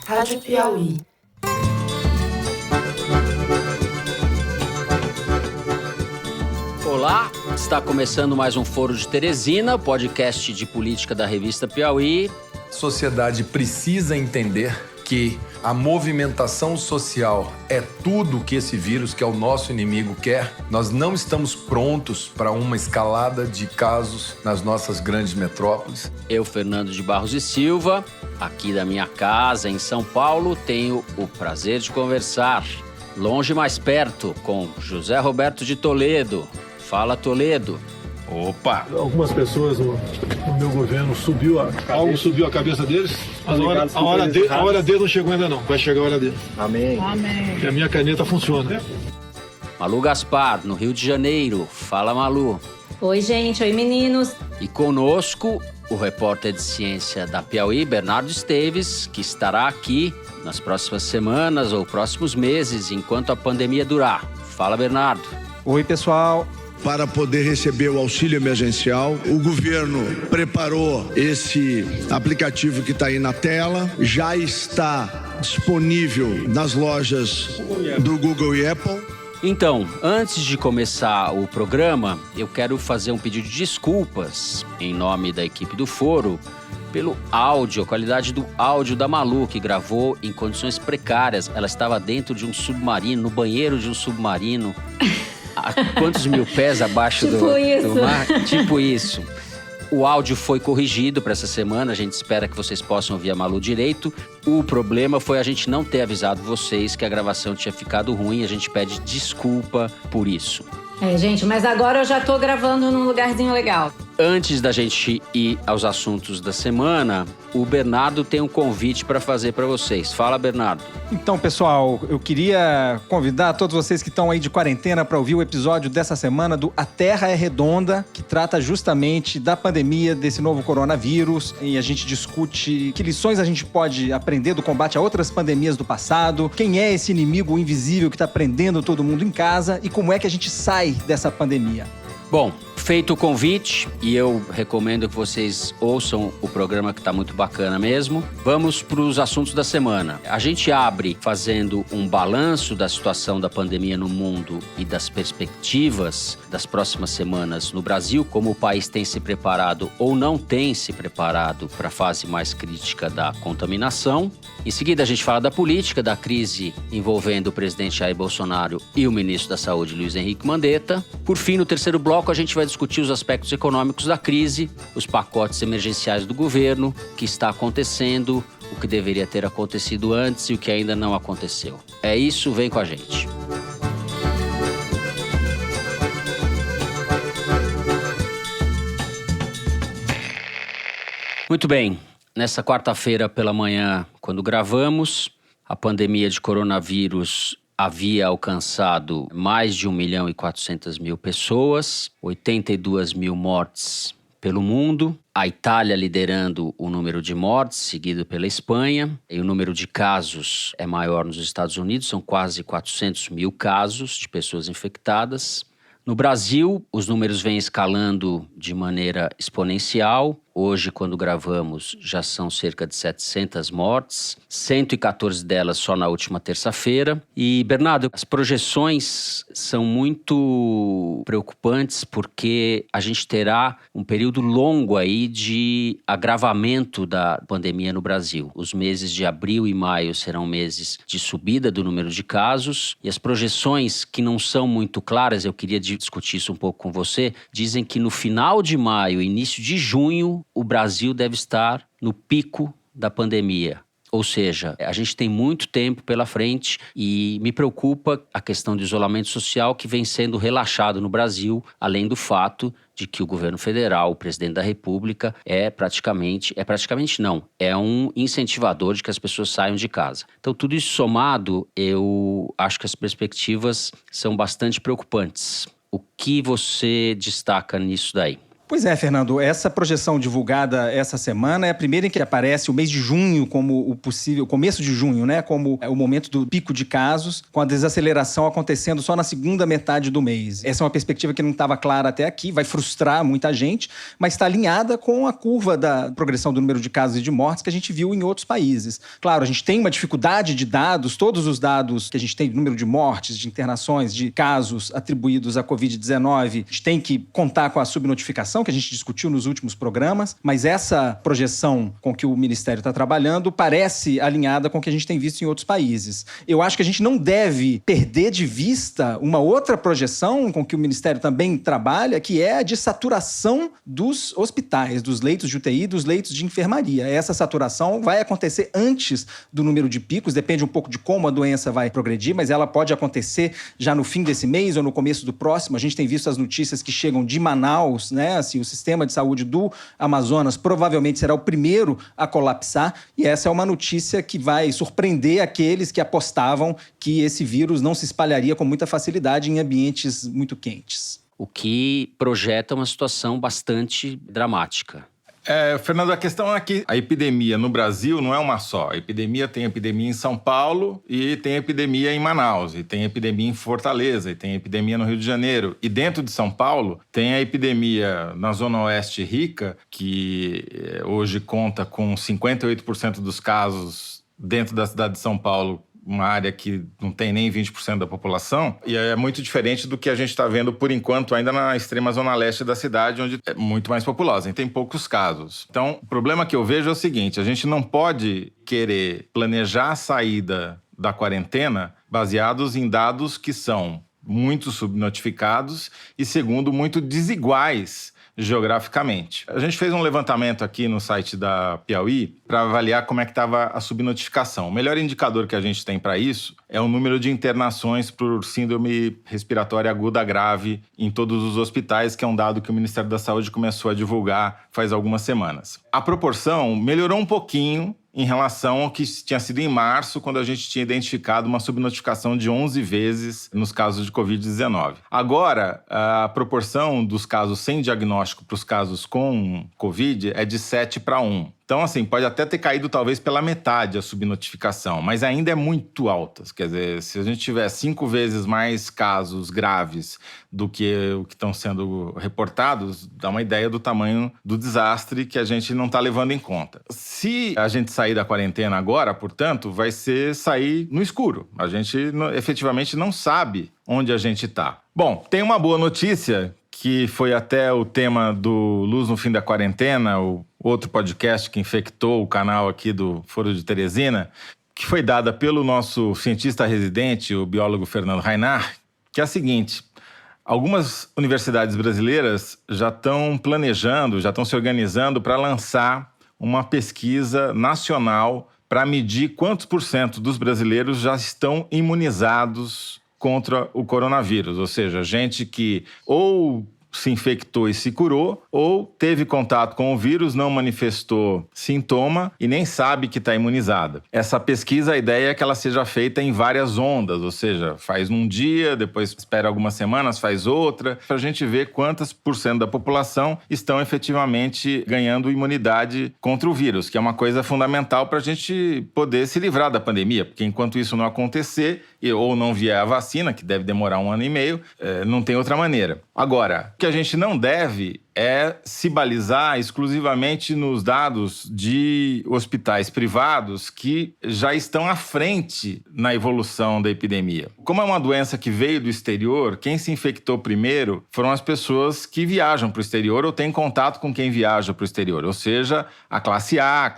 Rádio Piauí. Olá, está começando mais um Foro de Teresina, podcast de política da revista Piauí. A sociedade precisa entender que a movimentação social é tudo que esse vírus, que é o nosso inimigo, quer. Nós não estamos prontos para uma escalada de casos nas nossas grandes metrópoles. Eu, Fernando de Barros e Silva, aqui da minha casa em São Paulo, tenho o prazer de conversar, longe mais perto, com José Roberto de Toledo. Fala, Toledo. Opa! Algumas pessoas no meu governo algo subiu a cabeça deles, mas a hora dele não chegou ainda não, vai chegar a hora dele. Amém. E a minha caneta funciona. Malu Gaspar, no Rio de Janeiro. Fala, Malu. Oi, gente. Oi, meninos. E conosco, o repórter de ciência da Piauí, Bernardo Esteves, que estará aqui nas próximas semanas ou próximos meses, enquanto a pandemia durar. Fala, Bernardo. Oi, pessoal. Para poder receber o auxílio emergencial, o governo preparou esse aplicativo que está aí na tela, já está disponível nas lojas do Google e Apple. Então, antes de começar o programa, eu quero fazer um pedido de desculpas em nome da equipe do Foro pelo áudio, a qualidade do áudio da Malu, que gravou em condições precárias. Ela estava dentro de um submarino, no banheiro de um submarino, a quantos mil pés abaixo do mar? Tipo isso. O áudio foi corrigido para essa semana, a gente espera que vocês possam ouvir a Malu direito. O problema foi a gente não ter avisado vocês que a gravação tinha ficado ruim, a gente pede desculpa por isso. Gente, mas agora eu já tô gravando num lugarzinho legal. Antes da gente ir aos assuntos da semana, o Bernardo tem um convite para fazer para vocês. Fala, Bernardo. Então, pessoal, eu queria convidar todos vocês que estão aí de quarentena para ouvir o episódio dessa semana do A Terra é Redonda, que trata justamente da pandemia desse novo coronavírus. E a gente discute que lições a gente pode aprender do combate a outras pandemias do passado, quem é esse inimigo invisível que está prendendo todo mundo em casa e como é que a gente sai dessa pandemia. Bom, feito o convite, e eu recomendo que vocês ouçam o programa que está muito bacana mesmo, vamos para os assuntos da semana. A gente abre fazendo um balanço da situação da pandemia no mundo e das perspectivas das próximas semanas no Brasil, como o país tem se preparado ou não tem se preparado para a fase mais crítica da contaminação. Em seguida, a gente fala da política, da crise envolvendo o presidente Jair Bolsonaro e o ministro da Saúde, Luiz Henrique Mandetta. Por fim, no terceiro bloco, a gente vai discutir os aspectos econômicos da crise, os pacotes emergenciais do governo, o que está acontecendo, o que deveria ter acontecido antes e o que ainda não aconteceu. É isso, vem com a gente. Muito bem. Nessa quarta-feira pela manhã, quando gravamos, a pandemia de coronavírus havia alcançado mais de 1.400.000 pessoas, 82 mil mortes pelo mundo, a Itália liderando o número de mortes, seguido pela Espanha, e o número de casos é maior nos Estados Unidos, são quase 400 mil casos de pessoas infectadas. No Brasil, os números vêm escalando de maneira exponencial. Hoje, quando gravamos, já são cerca de 700 mortes, 114 delas só na última terça-feira. E, Bernardo, as projeções são muito preocupantes porque a gente terá um período longo aí de agravamento da pandemia no Brasil. Os meses de abril e maio serão meses de subida do número de casos e as projeções, que não são muito claras, eu queria discutir isso um pouco com você, dizem que no final de maio, início de junho, o Brasil deve estar no pico da pandemia. Ou seja, a gente tem muito tempo pela frente e me preocupa a questão do isolamento social que vem sendo relaxado no Brasil, além do fato de que o governo federal, o presidente da República, é um incentivador de que as pessoas saiam de casa. Então, tudo isso somado, eu acho que as perspectivas são bastante preocupantes. O que você destaca nisso daí? Pois é, Fernando, essa projeção divulgada essa semana é a primeira em que aparece o mês de junho como o possível, começo de junho, né, como o momento do pico de casos, com a desaceleração acontecendo só na segunda metade do mês. Essa é uma perspectiva que não estava clara até aqui, vai frustrar muita gente, mas está alinhada com a curva da progressão do número de casos e de mortes que a gente viu em outros países. Claro, a gente tem uma dificuldade de dados, todos os dados que a gente tem, do número de mortes, de internações, de casos atribuídos à Covid-19, a gente tem que contar com a subnotificação, que a gente discutiu nos últimos programas, mas essa projeção com que o Ministério está trabalhando parece alinhada com o que a gente tem visto em outros países. Eu acho que a gente não deve perder de vista uma outra projeção com que o Ministério também trabalha, que é a de saturação dos hospitais, dos leitos de UTI, dos leitos de enfermaria. Essa saturação vai acontecer antes do número de picos, depende um pouco de como a doença vai progredir, mas ela pode acontecer já no fim desse mês ou no começo do próximo. A gente tem visto as notícias que chegam de Manaus, né? Assim, o sistema de saúde do Amazonas provavelmente será o primeiro a colapsar, e essa é uma notícia que vai surpreender aqueles que apostavam que esse vírus não se espalharia com muita facilidade em ambientes muito quentes. O que projeta uma situação bastante dramática. Fernando, a questão é que a epidemia no Brasil não é uma só. A epidemia tem epidemia em São Paulo e tem epidemia em Manaus, e tem epidemia em Fortaleza, e tem epidemia no Rio de Janeiro. E dentro de São Paulo tem a epidemia na Zona Oeste rica, que hoje conta com 58% dos casos dentro da cidade de São Paulo, uma área que não tem nem 20% da população, e é muito diferente do que a gente está vendo, por enquanto, ainda na extrema zona leste da cidade, onde é muito mais populosa e tem poucos casos. Então, o problema que eu vejo é o seguinte: a gente não pode querer planejar a saída da quarentena baseados em dados que são muito subnotificados e, segundo, muito desiguais geograficamente. A gente fez um levantamento aqui no site da Piauí para avaliar como é que estava a subnotificação. O melhor indicador que a gente tem para isso é o número de internações por síndrome respiratória aguda grave em todos os hospitais, que é um dado que o Ministério da Saúde começou a divulgar faz algumas semanas. A proporção melhorou um pouquinho em relação ao que tinha sido em março, quando a gente tinha identificado uma subnotificação de 11 vezes nos casos de Covid-19. Agora, a proporção dos casos sem diagnóstico para os casos com Covid é de 7:1. Então, assim, pode até ter caído talvez pela metade a subnotificação, mas ainda é muito alta. Quer dizer, se a gente tiver 5 vezes mais casos graves do que o que estão sendo reportados, dá uma ideia do tamanho do desastre que a gente não está levando em conta. Se a gente sair da quarentena agora, portanto, vai ser sair no escuro. A gente efetivamente não sabe onde a gente está. Bom, tem uma boa notícia, que foi até o tema do Luz no Fim da Quarentena, o outro podcast que infectou o canal aqui do Foro de Teresina, que foi dada pelo nosso cientista residente, o biólogo Fernando Reinach, que é a seguinte: algumas universidades brasileiras já estão planejando, já estão se organizando para lançar uma pesquisa nacional para medir quantos % dos brasileiros já estão imunizados contra o coronavírus, ou seja, gente que ou se infectou e se curou, ou teve contato com o vírus, não manifestou sintoma e nem sabe que está imunizada. Essa pesquisa, a ideia é que ela seja feita em várias ondas, ou seja, faz num dia, depois espera algumas semanas, faz outra, para a gente ver quantas % da população estão efetivamente ganhando imunidade contra o vírus, que é uma coisa fundamental para a gente poder se livrar da pandemia, porque enquanto isso não acontecer, ou não vier a vacina, que deve demorar 1 ano e meio, não tem outra maneira. Agora, o que a gente não deve é se balizar exclusivamente nos dados de hospitais privados que já estão à frente na evolução da epidemia. Como é uma doença que veio do exterior, quem se infectou primeiro foram as pessoas que viajam para o exterior ou têm contato com quem viaja para o exterior, ou seja, a classe A,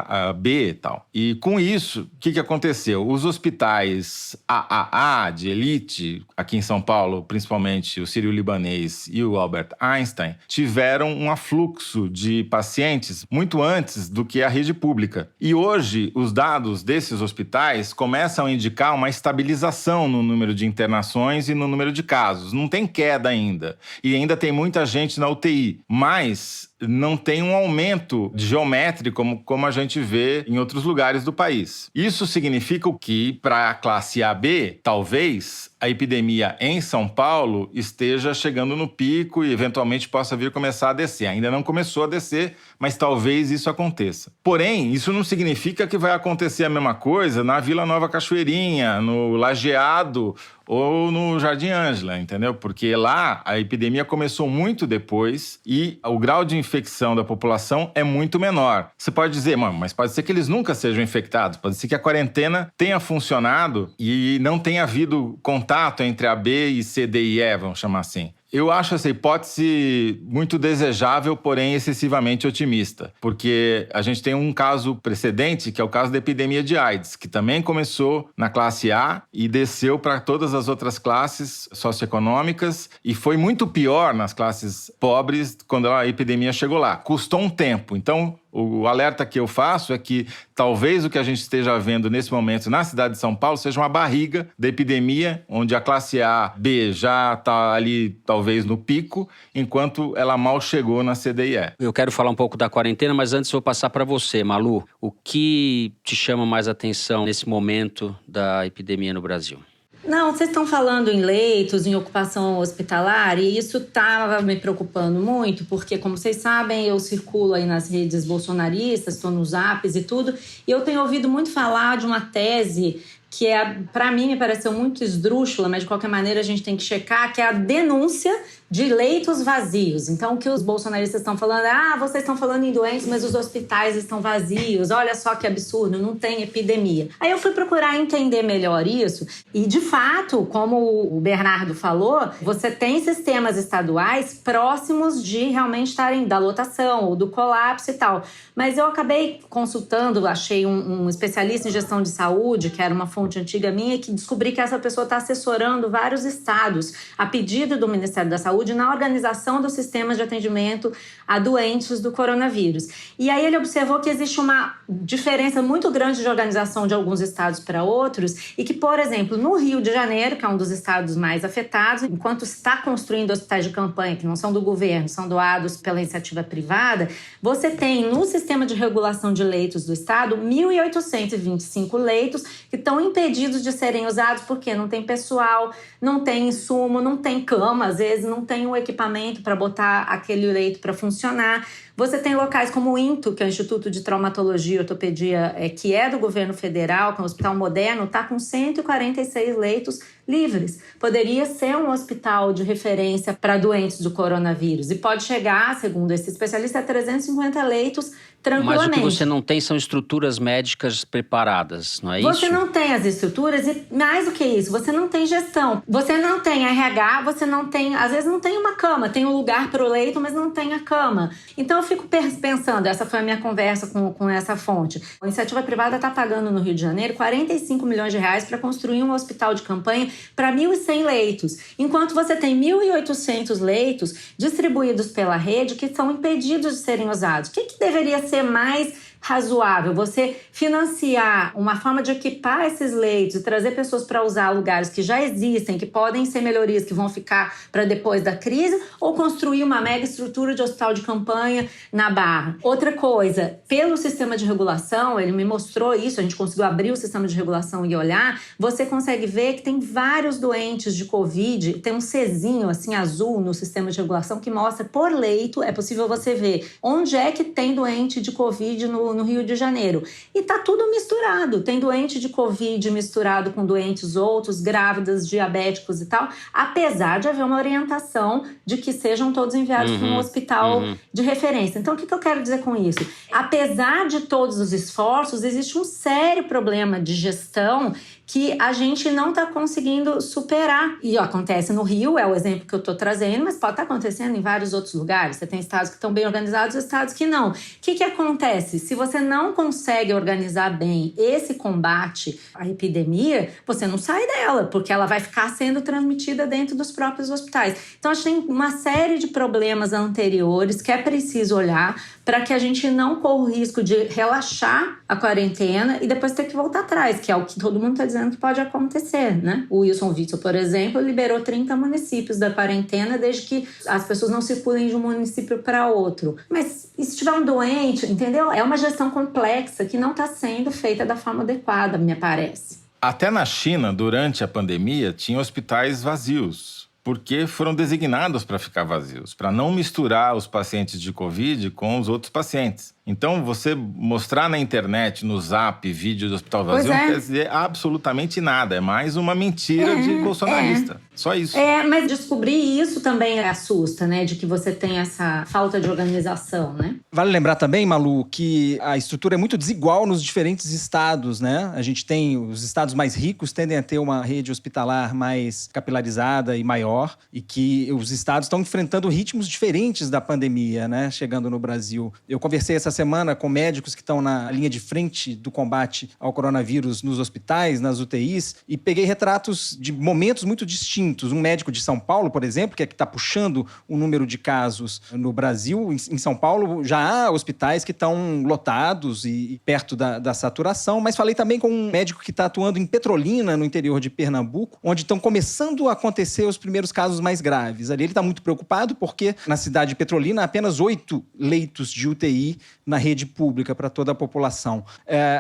a B e tal. E com isso, o que aconteceu? Os hospitais AAA de elite, aqui em São Paulo, principalmente o Sírio-Libanês e o Albert Einstein, tiveram um afluxo de pacientes muito antes do que a rede pública. E hoje, os dados desses hospitais começam a indicar uma estabilização no número de internações e no número de casos. Não tem queda ainda. E ainda tem muita gente na UTI. Mas não tem um aumento geométrico como a gente vê em outros lugares do país. Isso significa que, para a classe AB, talvez a epidemia em São Paulo esteja chegando no pico e eventualmente possa vir começar a descer. Ainda não começou a descer, mas talvez isso aconteça. Porém, isso não significa que vai acontecer a mesma coisa na Vila Nova Cachoeirinha, no Lajeado ou no Jardim Ângela, entendeu? Porque lá a epidemia começou muito depois e o grau de infecção da população é muito menor. Você pode dizer, mas pode ser que eles nunca sejam infectados, pode ser que a quarentena tenha funcionado e não tenha havido contato entre a B e C, D e E, vamos chamar assim. Eu acho essa hipótese muito desejável, porém excessivamente otimista, porque a gente tem um caso precedente, que é o caso da epidemia de AIDS, que também começou na classe A e desceu para todas as outras classes socioeconômicas e foi muito pior nas classes pobres quando a epidemia chegou lá. Custou um tempo, então o alerta que eu faço é que talvez o que a gente esteja vendo nesse momento na cidade de São Paulo seja uma barriga da epidemia, onde a classe A, B já está ali talvez no pico, enquanto ela mal chegou na C, D e E. Eu quero falar um pouco da quarentena, mas antes vou passar para você, Malu. O que te chama mais atenção nesse momento da epidemia no Brasil? Não, vocês estão falando em leitos, em ocupação hospitalar, e isso estava me preocupando muito, porque, como vocês sabem, eu circulo aí nas redes bolsonaristas, estou nos apps e tudo, e eu tenho ouvido muito falar de uma tese que para mim, me pareceu muito esdrúxula, mas de qualquer maneira a gente tem que checar, que é a denúncia de leitos vazios. Então, o que os bolsonaristas estão falando é, vocês estão falando em doentes, mas os hospitais estão vazios, olha só que absurdo, não tem epidemia. Aí eu fui procurar entender melhor isso, e de fato, como o Bernardo falou, você tem sistemas estaduais próximos de realmente estarem da lotação ou do colapso e tal. Mas eu acabei consultando, achei um especialista em gestão de saúde, que era uma fonte antiga minha, que descobri que essa pessoa está assessorando vários estados, a pedido do Ministério da Saúde, na organização dos sistemas de atendimento a doentes do coronavírus. E aí ele observou que existe uma diferença muito grande de organização de alguns estados para outros e que, por exemplo, no Rio de Janeiro, que é um dos estados mais afetados, enquanto está construindo hospitais de campanha, que não são do governo, são doados pela iniciativa privada, você tem no sistema de regulação de leitos do estado 1.825 leitos que estão impedidos de serem usados porque não tem pessoal, não tem insumo, não tem cama, às vezes não tem o equipamento para botar aquele leito para funcionar. Você tem locais como o INTO, que é o Instituto de Traumatologia e Ortopedia, que é do governo federal, que é um hospital moderno, está com 146 leitos livres. Poderia ser um hospital de referência para doentes do coronavírus. E pode chegar, segundo esse especialista, a 350 leitos tranquilamente. Mas o que você não tem são estruturas médicas preparadas, não é isso? Você não tem as estruturas e, mais do que isso, você não tem gestão. Você não tem RH, você não tem... Às vezes não tem uma cama, tem um lugar para o leito, mas não tem a cama. Então eu fico pensando, essa foi a minha conversa com essa fonte. A iniciativa privada está pagando no Rio de Janeiro 45 milhões de reais para construir um hospital de campanha para 1.100 leitos. Enquanto você tem 1.800 leitos distribuídos pela rede que são impedidos de serem usados. O que deveria ser mais razoável? Você financiar uma forma de equipar esses leitos e trazer pessoas para usar lugares que já existem, que podem ser melhorias que vão ficar para depois da crise, ou construir uma mega estrutura de hospital de campanha na Barra? Outra coisa, pelo sistema de regulação, ele me mostrou isso, a gente conseguiu abrir o sistema de regulação e olhar, você consegue ver que tem vários doentes de Covid, tem um Czinho assim azul no sistema de regulação que mostra por leito, é possível você ver onde é que tem doente de Covid no Rio de Janeiro. E tá tudo misturado. Tem doente de Covid misturado com doentes outros, grávidas, diabéticos e tal, apesar de haver uma orientação de que sejam todos enviados para um hospital de referência. Então, o que eu quero dizer com isso? Apesar de todos os esforços, existe um sério problema de gestão que a gente não está conseguindo superar. E acontece no Rio, é o exemplo que eu estou trazendo, mas pode estar acontecendo em vários outros lugares. Você tem estados que estão bem organizados e estados que não. O que acontece? Se você não consegue organizar bem esse combate à epidemia, você não sai dela, porque ela vai ficar sendo transmitida dentro dos próprios hospitais. Então, a gente tem uma série de problemas anteriores que é preciso olhar para que a gente não corra o risco de relaxar a quarentena e depois ter que voltar atrás, que é o que todo mundo está dizendo que pode acontecer, né? O Wilson Witzel, por exemplo, liberou 30 municípios da quarentena desde que as pessoas não circulem de um município para outro. Mas e se tiver um doente, entendeu? É uma gestão complexa que não está sendo feita da forma adequada, me parece. Até na China, durante a pandemia, tinha hospitais vazios, porque foram designados para ficar vazios, para não misturar os pacientes de Covid com os outros pacientes. Então, você mostrar na internet, no Zap, vídeo do hospital vazio, não quer dizer absolutamente nada. É mais uma mentira de bolsonarista. Só isso. Mas descobrir isso também assusta, né? De que você tem essa falta de organização, né? Vale lembrar também, Malu, que a estrutura é muito desigual nos diferentes estados, né? A gente tem os estados mais ricos tendem a ter uma rede hospitalar mais capilarizada e maior, e que os estados estão enfrentando ritmos diferentes da pandemia, né? Chegando no Brasil. Eu conversei essa semana com médicos que estão na linha de frente do combate ao coronavírus nos hospitais, nas UTIs, e peguei retratos de momentos muito distintos. Um médico de São Paulo, por exemplo, que é que está puxando o número de casos no Brasil. Em São Paulo já há hospitais que estão lotados e perto da saturação, mas falei também com um médico que está atuando em Petrolina, no interior de Pernambuco, onde estão começando a acontecer os primeiros casos mais graves. Ali ele está muito preocupado porque na cidade de Petrolina há apenas 8 leitos de UTI na rede pública para toda a população.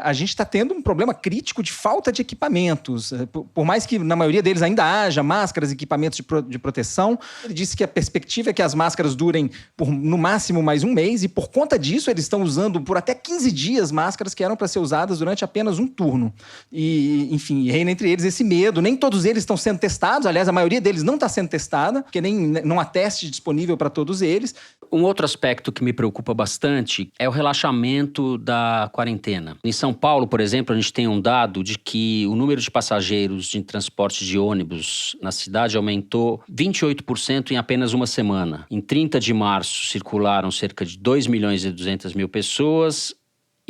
A gente está tendo um problema crítico de falta de equipamentos. Por mais que na maioria deles ainda haja máscaras e equipamentos de proteção, ele disse que a perspectiva é que as máscaras durem por no máximo mais um mês e por conta disso eles estão usando por até 15 dias máscaras que eram para ser usadas durante apenas um turno. E, enfim, reina entre eles esse medo. Nem todos eles estão sendo testados. Aliás, a maioria deles não está sendo testada, porque não há teste disponível para todos eles. Um outro aspecto que me preocupa bastante é o relaxamento da quarentena. Em São Paulo, por exemplo, a gente tem um dado de que o número de passageiros em transporte de ônibus na cidade aumentou 28% em apenas uma semana. Em 30 de março, circularam cerca de 2.200.000 pessoas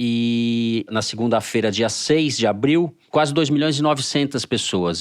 e na segunda-feira, dia 6 de abril, quase 2.900.000 pessoas.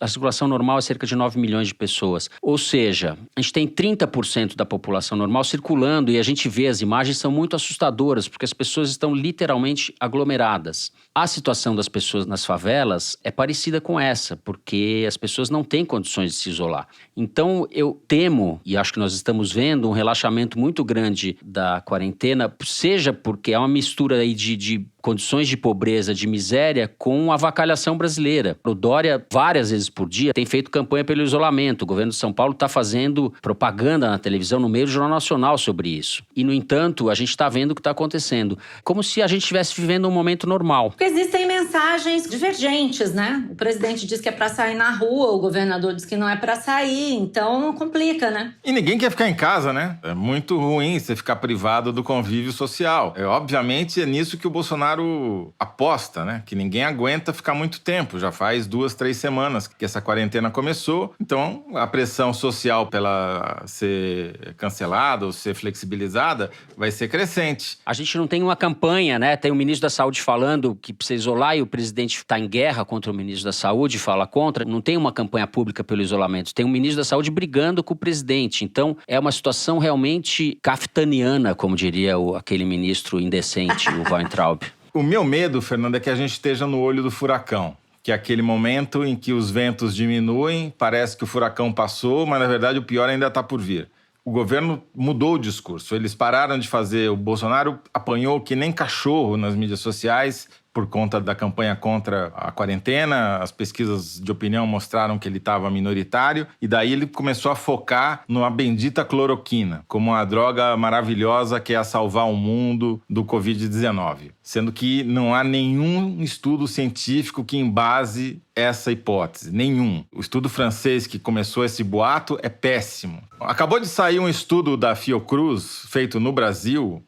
A circulação normal é cerca de 9 milhões de pessoas. Ou seja, a gente tem 30% da população normal circulando e a gente vê as imagens são muito assustadoras, porque as pessoas estão literalmente aglomeradas. A situação das pessoas nas favelas é parecida com essa, porque as pessoas não têm condições de se isolar. Então, eu temo, e acho que nós estamos vendo, um relaxamento muito grande da quarentena, seja porque é uma mistura aí de condições de pobreza, de miséria, com a avacalhação brasileira. O Dória, várias vezes por dia, tem feito campanha pelo isolamento. O governo de São Paulo está fazendo propaganda na televisão, no meio do Jornal Nacional sobre isso. E, no entanto, a gente está vendo o que está acontecendo. Como se a gente estivesse vivendo um momento normal. Porque existem mensagens divergentes, né? O presidente diz que é para sair na rua, o governador diz que não é para sair, então complica, né? E ninguém quer ficar em casa, né? É muito ruim você ficar privado do convívio social. Obviamente, é nisso que o Bolsonaro aposta, né? Que ninguém aguenta ficar muito tempo. Já faz 2, 3 semanas que essa quarentena começou. Então, a pressão social para ela ser cancelada ou ser flexibilizada vai ser crescente. A gente não tem uma campanha, né? Tem o ministro da Saúde falando que precisa isolar e o presidente está em guerra contra o ministro da Saúde, fala contra. Não tem uma campanha pública pelo isolamento. Tem um ministro da Saúde brigando com o presidente. Então, é uma situação realmente kafkaniana, como diria aquele ministro indecente, o Weintraub. O meu medo, Fernando, é que a gente esteja no olho do furacão. Que é aquele momento em que os ventos diminuem, parece que o furacão passou, mas na verdade o pior ainda está por vir. O governo mudou o discurso. Eles pararam de fazer... O Bolsonaro apanhou que nem cachorro nas mídias sociais por conta da campanha contra a quarentena. As pesquisas de opinião mostraram que ele estava minoritário. E daí ele começou a focar numa bendita cloroquina, como uma droga maravilhosa que é a salvar o mundo do Covid-19. Sendo que não há nenhum estudo científico que embase essa hipótese. Nenhum. O estudo francês que começou esse boato é péssimo. Acabou de sair um estudo da Fiocruz, feito no Brasil,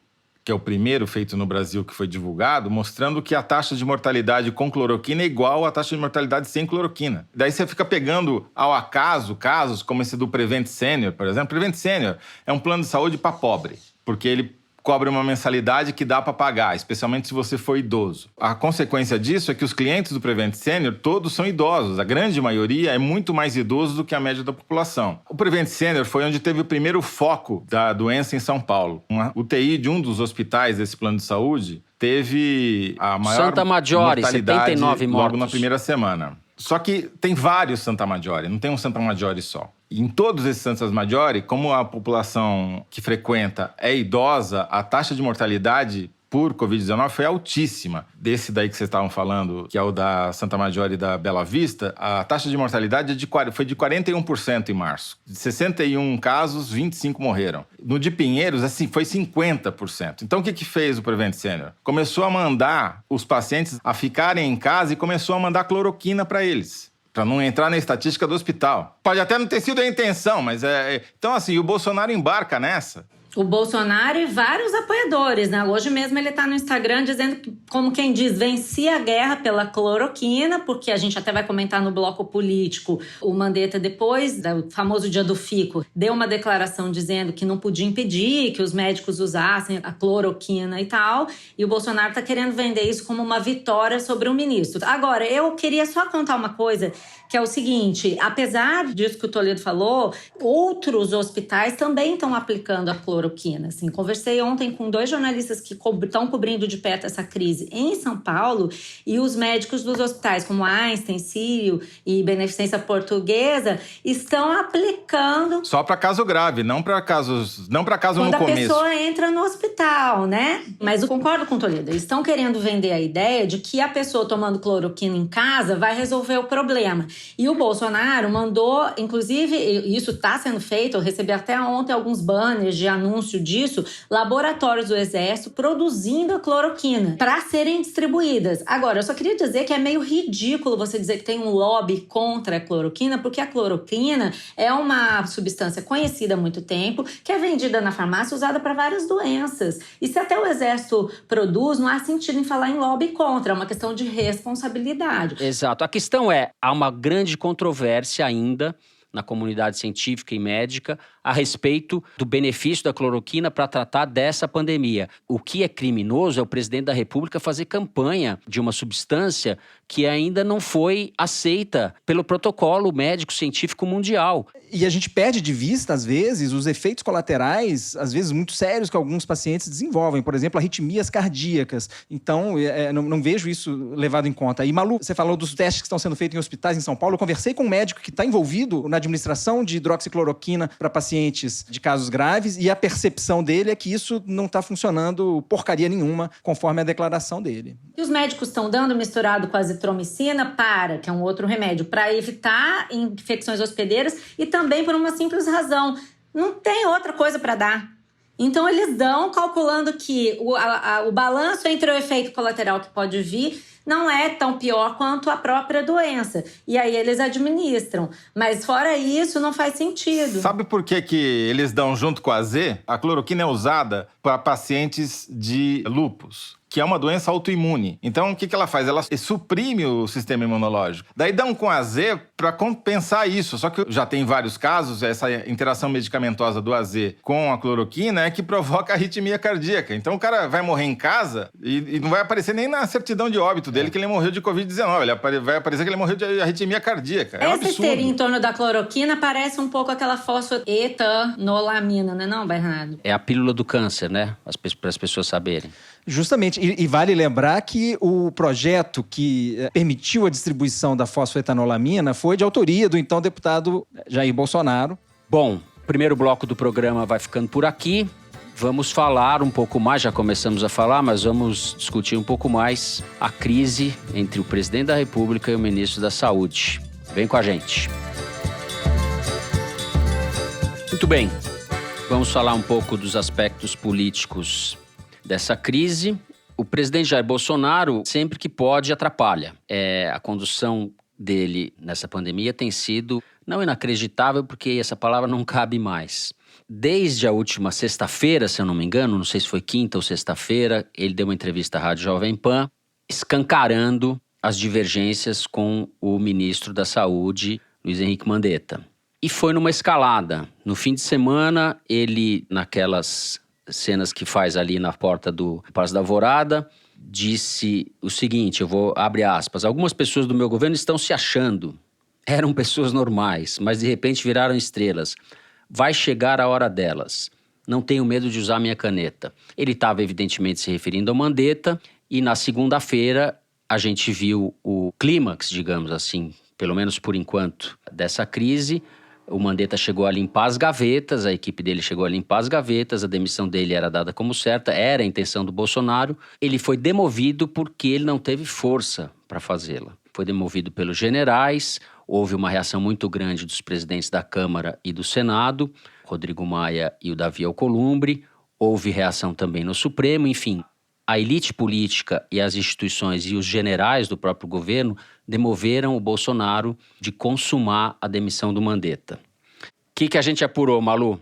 que é o primeiro feito no Brasil que foi divulgado, mostrando que a taxa de mortalidade com cloroquina é igual à taxa de mortalidade sem cloroquina. Daí você fica pegando ao acaso casos como esse do Prevent Senior, por exemplo. Prevent Senior é um plano de saúde para pobre, porque ele cobre uma mensalidade que dá para pagar, especialmente se você for idoso. A consequência disso é que os clientes do Prevent Senior todos são idosos. A grande maioria é muito mais idoso do que a média da população. O Prevent Senior foi onde teve o primeiro foco da doença em São Paulo. Uma UTI de um dos hospitais desse plano de saúde teve a maior Santa Maggiore, mortalidade 79 mortos. Logo na primeira semana. Só que tem vários Santa Maggiore, não tem um Santa Maggiore só. E em todos esses Santa Maggiore, como a população que frequenta é idosa, a taxa de mortalidade por Covid-19 foi altíssima. Desse daí que vocês estavam falando, que é o da Santa Maggiore e da Bela Vista, a taxa de mortalidade foi de 41% em março. De 61 casos, 25 morreram. No de Pinheiros, assim, foi 50%. Então, o que fez o Prevent Senior? Começou a mandar os pacientes a ficarem em casa e começou a mandar cloroquina para eles, para não entrar na estatística do hospital. Pode até não ter sido a intenção, mas Então, assim, o Bolsonaro embarca nessa. O Bolsonaro e vários apoiadores, né? Hoje mesmo ele está no Instagram dizendo que, como quem diz, venci a guerra pela cloroquina, porque a gente até vai comentar no bloco político. O Mandetta, depois do famoso dia do fico, deu uma declaração dizendo que não podia impedir que os médicos usassem a cloroquina e tal. E o Bolsonaro está querendo vender isso como uma vitória sobre o ministro. Agora, eu queria só contar uma coisa, que é o seguinte: apesar disso que o Toledo falou, outros hospitais também estão aplicando a cloroquina. Assim, conversei ontem com 2 jornalistas que estão cobrindo de perto essa crise em São Paulo, e os médicos dos hospitais como Einstein, Sírio e Beneficência Portuguesa estão aplicando. Só para caso grave, não para caso no começo. Quando a pessoa entra no hospital, né? Mas eu concordo com o Toledo. Eles estão querendo vender a ideia de que a pessoa tomando cloroquina em casa vai resolver o problema. E o Bolsonaro mandou, inclusive, isso está sendo feito, eu recebi até ontem alguns banners de anúncio disso, laboratórios do Exército produzindo a cloroquina para serem distribuídas. Agora, eu só queria dizer que é meio ridículo você dizer que tem um lobby contra a cloroquina, porque a cloroquina é uma substância conhecida há muito tempo, que é vendida na farmácia, usada para várias doenças. E se até o Exército produz, não há sentido em falar em lobby contra, é uma questão de responsabilidade. Exato. A questão há uma grande controvérsia ainda na comunidade científica e médica a respeito do benefício da cloroquina para tratar dessa pandemia. O que é criminoso é o presidente da República fazer campanha de uma substância que ainda não foi aceita pelo protocolo médico-científico mundial. E a gente perde de vista, às vezes, os efeitos colaterais, às vezes muito sérios, que alguns pacientes desenvolvem. Por exemplo, arritmias cardíacas. Então, não vejo isso levado em conta. E, Malu, você falou dos testes que estão sendo feitos em hospitais em São Paulo. Eu conversei com um médico que está envolvido na administração de hidroxicloroquina para pacientes de casos graves, e a percepção dele é que isso não está funcionando porcaria nenhuma, conforme a declaração dele. E os médicos estão dando misturado com a azitromicina que é um outro remédio, para evitar infecções hospedeiras, e também por uma simples razão: não tem outra coisa para dar. Então eles dão calculando que o balanço entre o efeito colateral que pode vir não é tão pior quanto a própria doença. E aí eles administram. Mas fora isso, não faz sentido. Sabe por que eles dão junto com a Z? A cloroquina é usada para pacientes de lúpus, que é uma doença autoimune. Então, o que ela faz? Ela suprime o sistema imunológico. Daí dão com a Z para compensar isso. Só que já tem vários casos, essa interação medicamentosa do AZ com a cloroquina é que provoca arritmia cardíaca. Então, o cara vai morrer em casa e não vai aparecer nem na certidão de óbito dele que ele morreu de Covid-19. Vai aparecer que ele morreu de arritmia cardíaca. É um absurdo. Essa histeria em torno da cloroquina parece um pouco aquela fosfetanolamina, né não, Bernardo? É a pílula do câncer, né? Para as pessoas saberem. Justamente, e vale lembrar que o projeto que permitiu a distribuição da fosfetanolamina foi de autoria do então deputado Jair Bolsonaro. Bom, o primeiro bloco do programa vai ficando por aqui. Vamos falar um pouco mais, já começamos a falar, mas vamos discutir um pouco mais a crise entre o presidente da República e o ministro da Saúde. Vem com a gente. Muito bem, vamos falar um pouco dos aspectos políticos dessa crise. O presidente Jair Bolsonaro, sempre que pode, atrapalha. A condução dele nessa pandemia tem sido não inacreditável, porque essa palavra não cabe mais. Desde a última sexta-feira, se eu não me engano, não sei se foi quinta ou sexta-feira, ele deu uma entrevista à Rádio Jovem Pan, escancarando as divergências com o ministro da Saúde, Luiz Henrique Mandetta. E foi numa escalada. No fim de semana, ele, naquelas cenas que faz ali na porta do Palácio da Alvorada, disse o seguinte, eu vou abrir aspas: algumas pessoas do meu governo estão se achando. Eram pessoas normais, mas de repente viraram estrelas. Vai chegar a hora delas. Não tenho medo de usar minha caneta. Ele estava evidentemente se referindo ao Mandetta, e na segunda-feira a gente viu o clímax, digamos assim, pelo menos por enquanto, dessa crise, O Mandetta chegou a limpar as gavetas, a equipe dele chegou a limpar as gavetas, a demissão dele era dada como certa, era a intenção do Bolsonaro. Ele foi demovido porque ele não teve força para fazê-la. Foi demovido pelos generais, houve uma reação muito grande dos presidentes da Câmara e do Senado, Rodrigo Maia e o Davi Alcolumbre, houve reação também no Supremo, enfim. A elite política e as instituições e os generais do próprio governo demoveram o Bolsonaro de consumar a demissão do Mandetta. O que a gente apurou, Malu?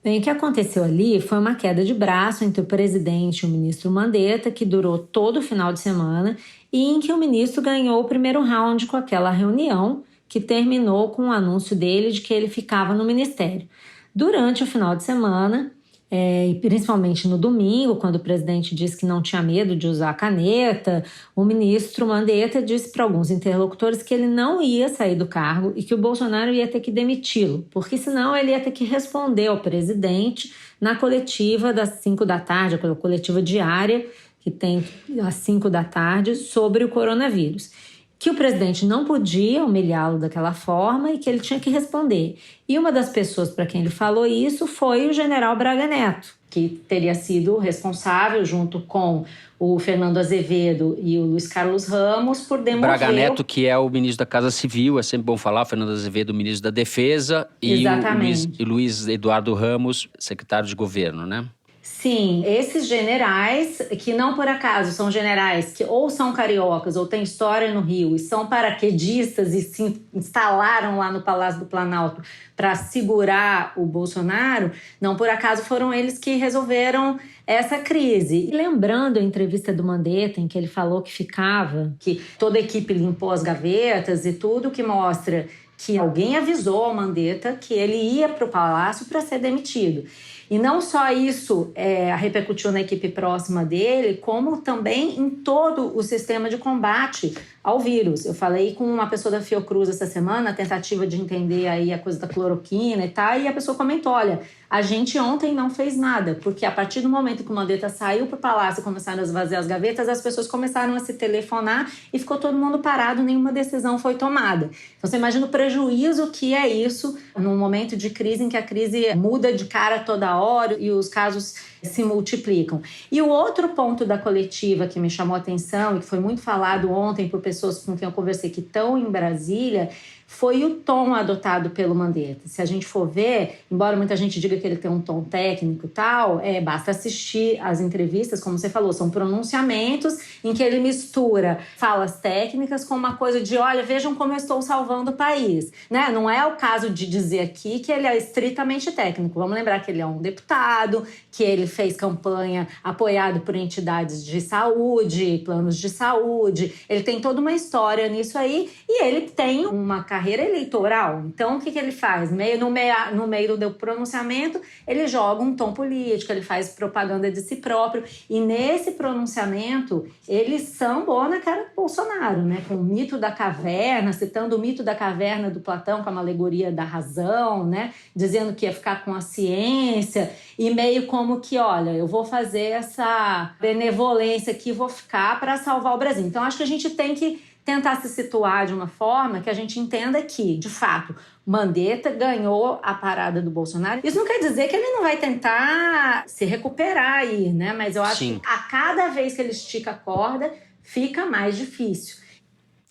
Bem, o que aconteceu ali foi uma queda de braço entre o presidente e o ministro Mandetta, que durou todo o final de semana, e em que o ministro ganhou o primeiro round com aquela reunião, que terminou com o anúncio dele de que ele ficava no ministério. Durante o final de semana, e principalmente no domingo, quando o presidente disse que não tinha medo de usar a caneta, o ministro Mandetta disse para alguns interlocutores que ele não ia sair do cargo e que o Bolsonaro ia ter que demiti-lo, porque senão ele ia ter que responder ao presidente na coletiva das 5 da tarde, aquela coletiva diária que tem às 5 da tarde sobre o coronavírus. Que o presidente não podia humilhá-lo daquela forma e que ele tinha que responder. E uma das pessoas para quem ele falou isso foi o general Braga Neto, que teria sido responsável, junto com o Fernando Azevedo e o Luiz Carlos Ramos, por demover... Braga Neto, que é o ministro da Casa Civil, é sempre bom falar, Fernando Azevedo, o ministro da Defesa, e o Luiz Eduardo Ramos, secretário de governo, né? Sim, esses generais, que não por acaso são generais que ou são cariocas ou têm história no Rio e são paraquedistas e se instalaram lá no Palácio do Planalto para segurar o Bolsonaro, não por acaso foram eles que resolveram essa crise. E lembrando a entrevista do Mandetta, em que ele falou que ficava, que toda a equipe limpou as gavetas e tudo, que mostra que alguém avisou ao Mandetta que ele ia para o Palácio para ser demitido. E não só isso repercutiu na equipe próxima dele, como também em todo o sistema de combate ao vírus. Eu falei com uma pessoa da Fiocruz essa semana, a tentativa de entender aí a coisa da cloroquina e tal, e a pessoa comentou, olha, a gente ontem não fez nada, porque a partir do momento que o Mandetta saiu para o Palácio e começaram a esvaziar as gavetas, as pessoas começaram a se telefonar e ficou todo mundo parado, nenhuma decisão foi tomada. Então você imagina o prejuízo que é isso num momento de crise em que a crise muda de cara toda hora e os casos se multiplicam. E o outro ponto da coletiva que me chamou a atenção e que foi muito falado ontem por pessoas com quem eu conversei que estão em Brasília foi o tom adotado pelo Mandetta. Se a gente for ver, embora muita gente diga que ele tem um tom técnico e tal, basta assistir as entrevistas, como você falou, são pronunciamentos em que ele mistura falas técnicas com uma coisa de, olha, vejam como eu estou salvando o país. Né? Não é o caso de dizer aqui que ele é estritamente técnico. Vamos lembrar que ele é um deputado, que ele fez campanha apoiado por entidades de saúde, planos de saúde. Ele tem toda uma história nisso aí e ele tem uma carreira eleitoral. Então, o que ele faz? No meio do pronunciamento, ele joga um tom político, ele faz propaganda de si próprio. E nesse pronunciamento, ele sambou na cara do Bolsonaro, né? Com o mito da caverna, citando o mito da caverna do Platão, com uma alegoria da razão, né? Dizendo que ia ficar com a ciência e meio como que, olha, eu vou fazer essa benevolência aqui, vou ficar para salvar o Brasil. Então, acho que a gente tem que tentar se situar de uma forma que a gente entenda que, de fato, Mandetta ganhou a parada do Bolsonaro. Isso não quer dizer que ele não vai tentar se recuperar aí, né? Mas eu acho que a cada vez que ele estica a corda, fica mais difícil.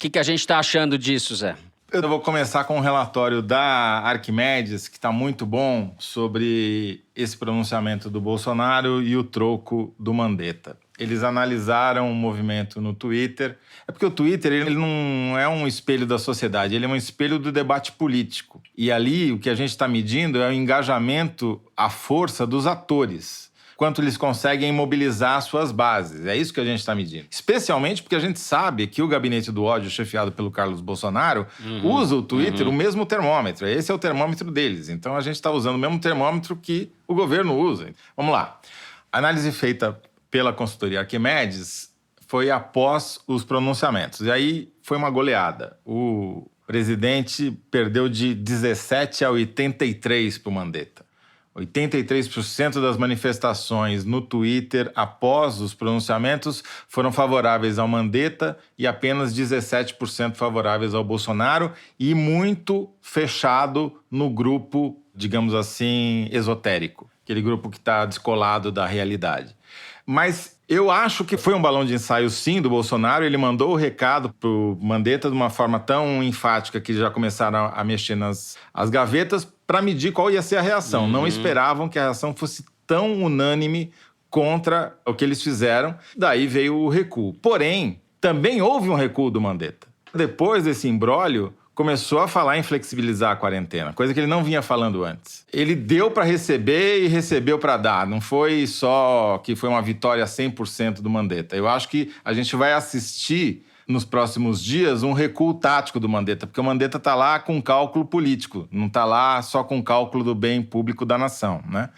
O que a gente está achando disso, Zé? Eu vou começar com um relatório da Arquimedes, que está muito bom, sobre esse pronunciamento do Bolsonaro e o troco do Mandetta. Eles analisaram o movimento no Twitter. É porque o Twitter ele não é um espelho da sociedade, ele é um espelho do debate político. E ali o que a gente está medindo é o engajamento, a força dos atores. Quanto eles conseguem mobilizar suas bases. É isso que a gente está medindo. Especialmente porque a gente sabe que o gabinete do ódio, chefiado pelo Carlos Bolsonaro, usa o Twitter, o mesmo termômetro. Esse é o termômetro deles. Então, a gente está usando o mesmo termômetro que o governo usa. Vamos lá. A análise feita pela consultoria Arquimedes foi após os pronunciamentos. E aí foi uma goleada. O presidente perdeu de 17 a 83 para o Mandetta. 83% das manifestações no Twitter após os pronunciamentos foram favoráveis ao Mandetta e apenas 17% favoráveis ao Bolsonaro, e muito fechado no grupo, digamos assim, esotérico, aquele grupo que está descolado da realidade. Mas eu acho que foi um balão de ensaio, sim, do Bolsonaro. Ele mandou o recado pro Mandetta de uma forma tão enfática que já começaram a mexer nas gavetas para medir qual ia ser a reação. Não esperavam que a reação fosse tão unânime contra o que eles fizeram. Daí veio o recuo. Porém, também houve um recuo do Mandetta. Depois desse imbróglio, começou a falar em flexibilizar a quarentena, coisa que ele não vinha falando antes. Ele deu para receber e recebeu para dar. Não foi só que foi uma vitória 100% do Mandetta. Eu acho que a gente vai assistir nos próximos dias um recuo tático do Mandetta, porque o Mandetta está lá com cálculo político, não está lá só com cálculo do bem público da nação, né?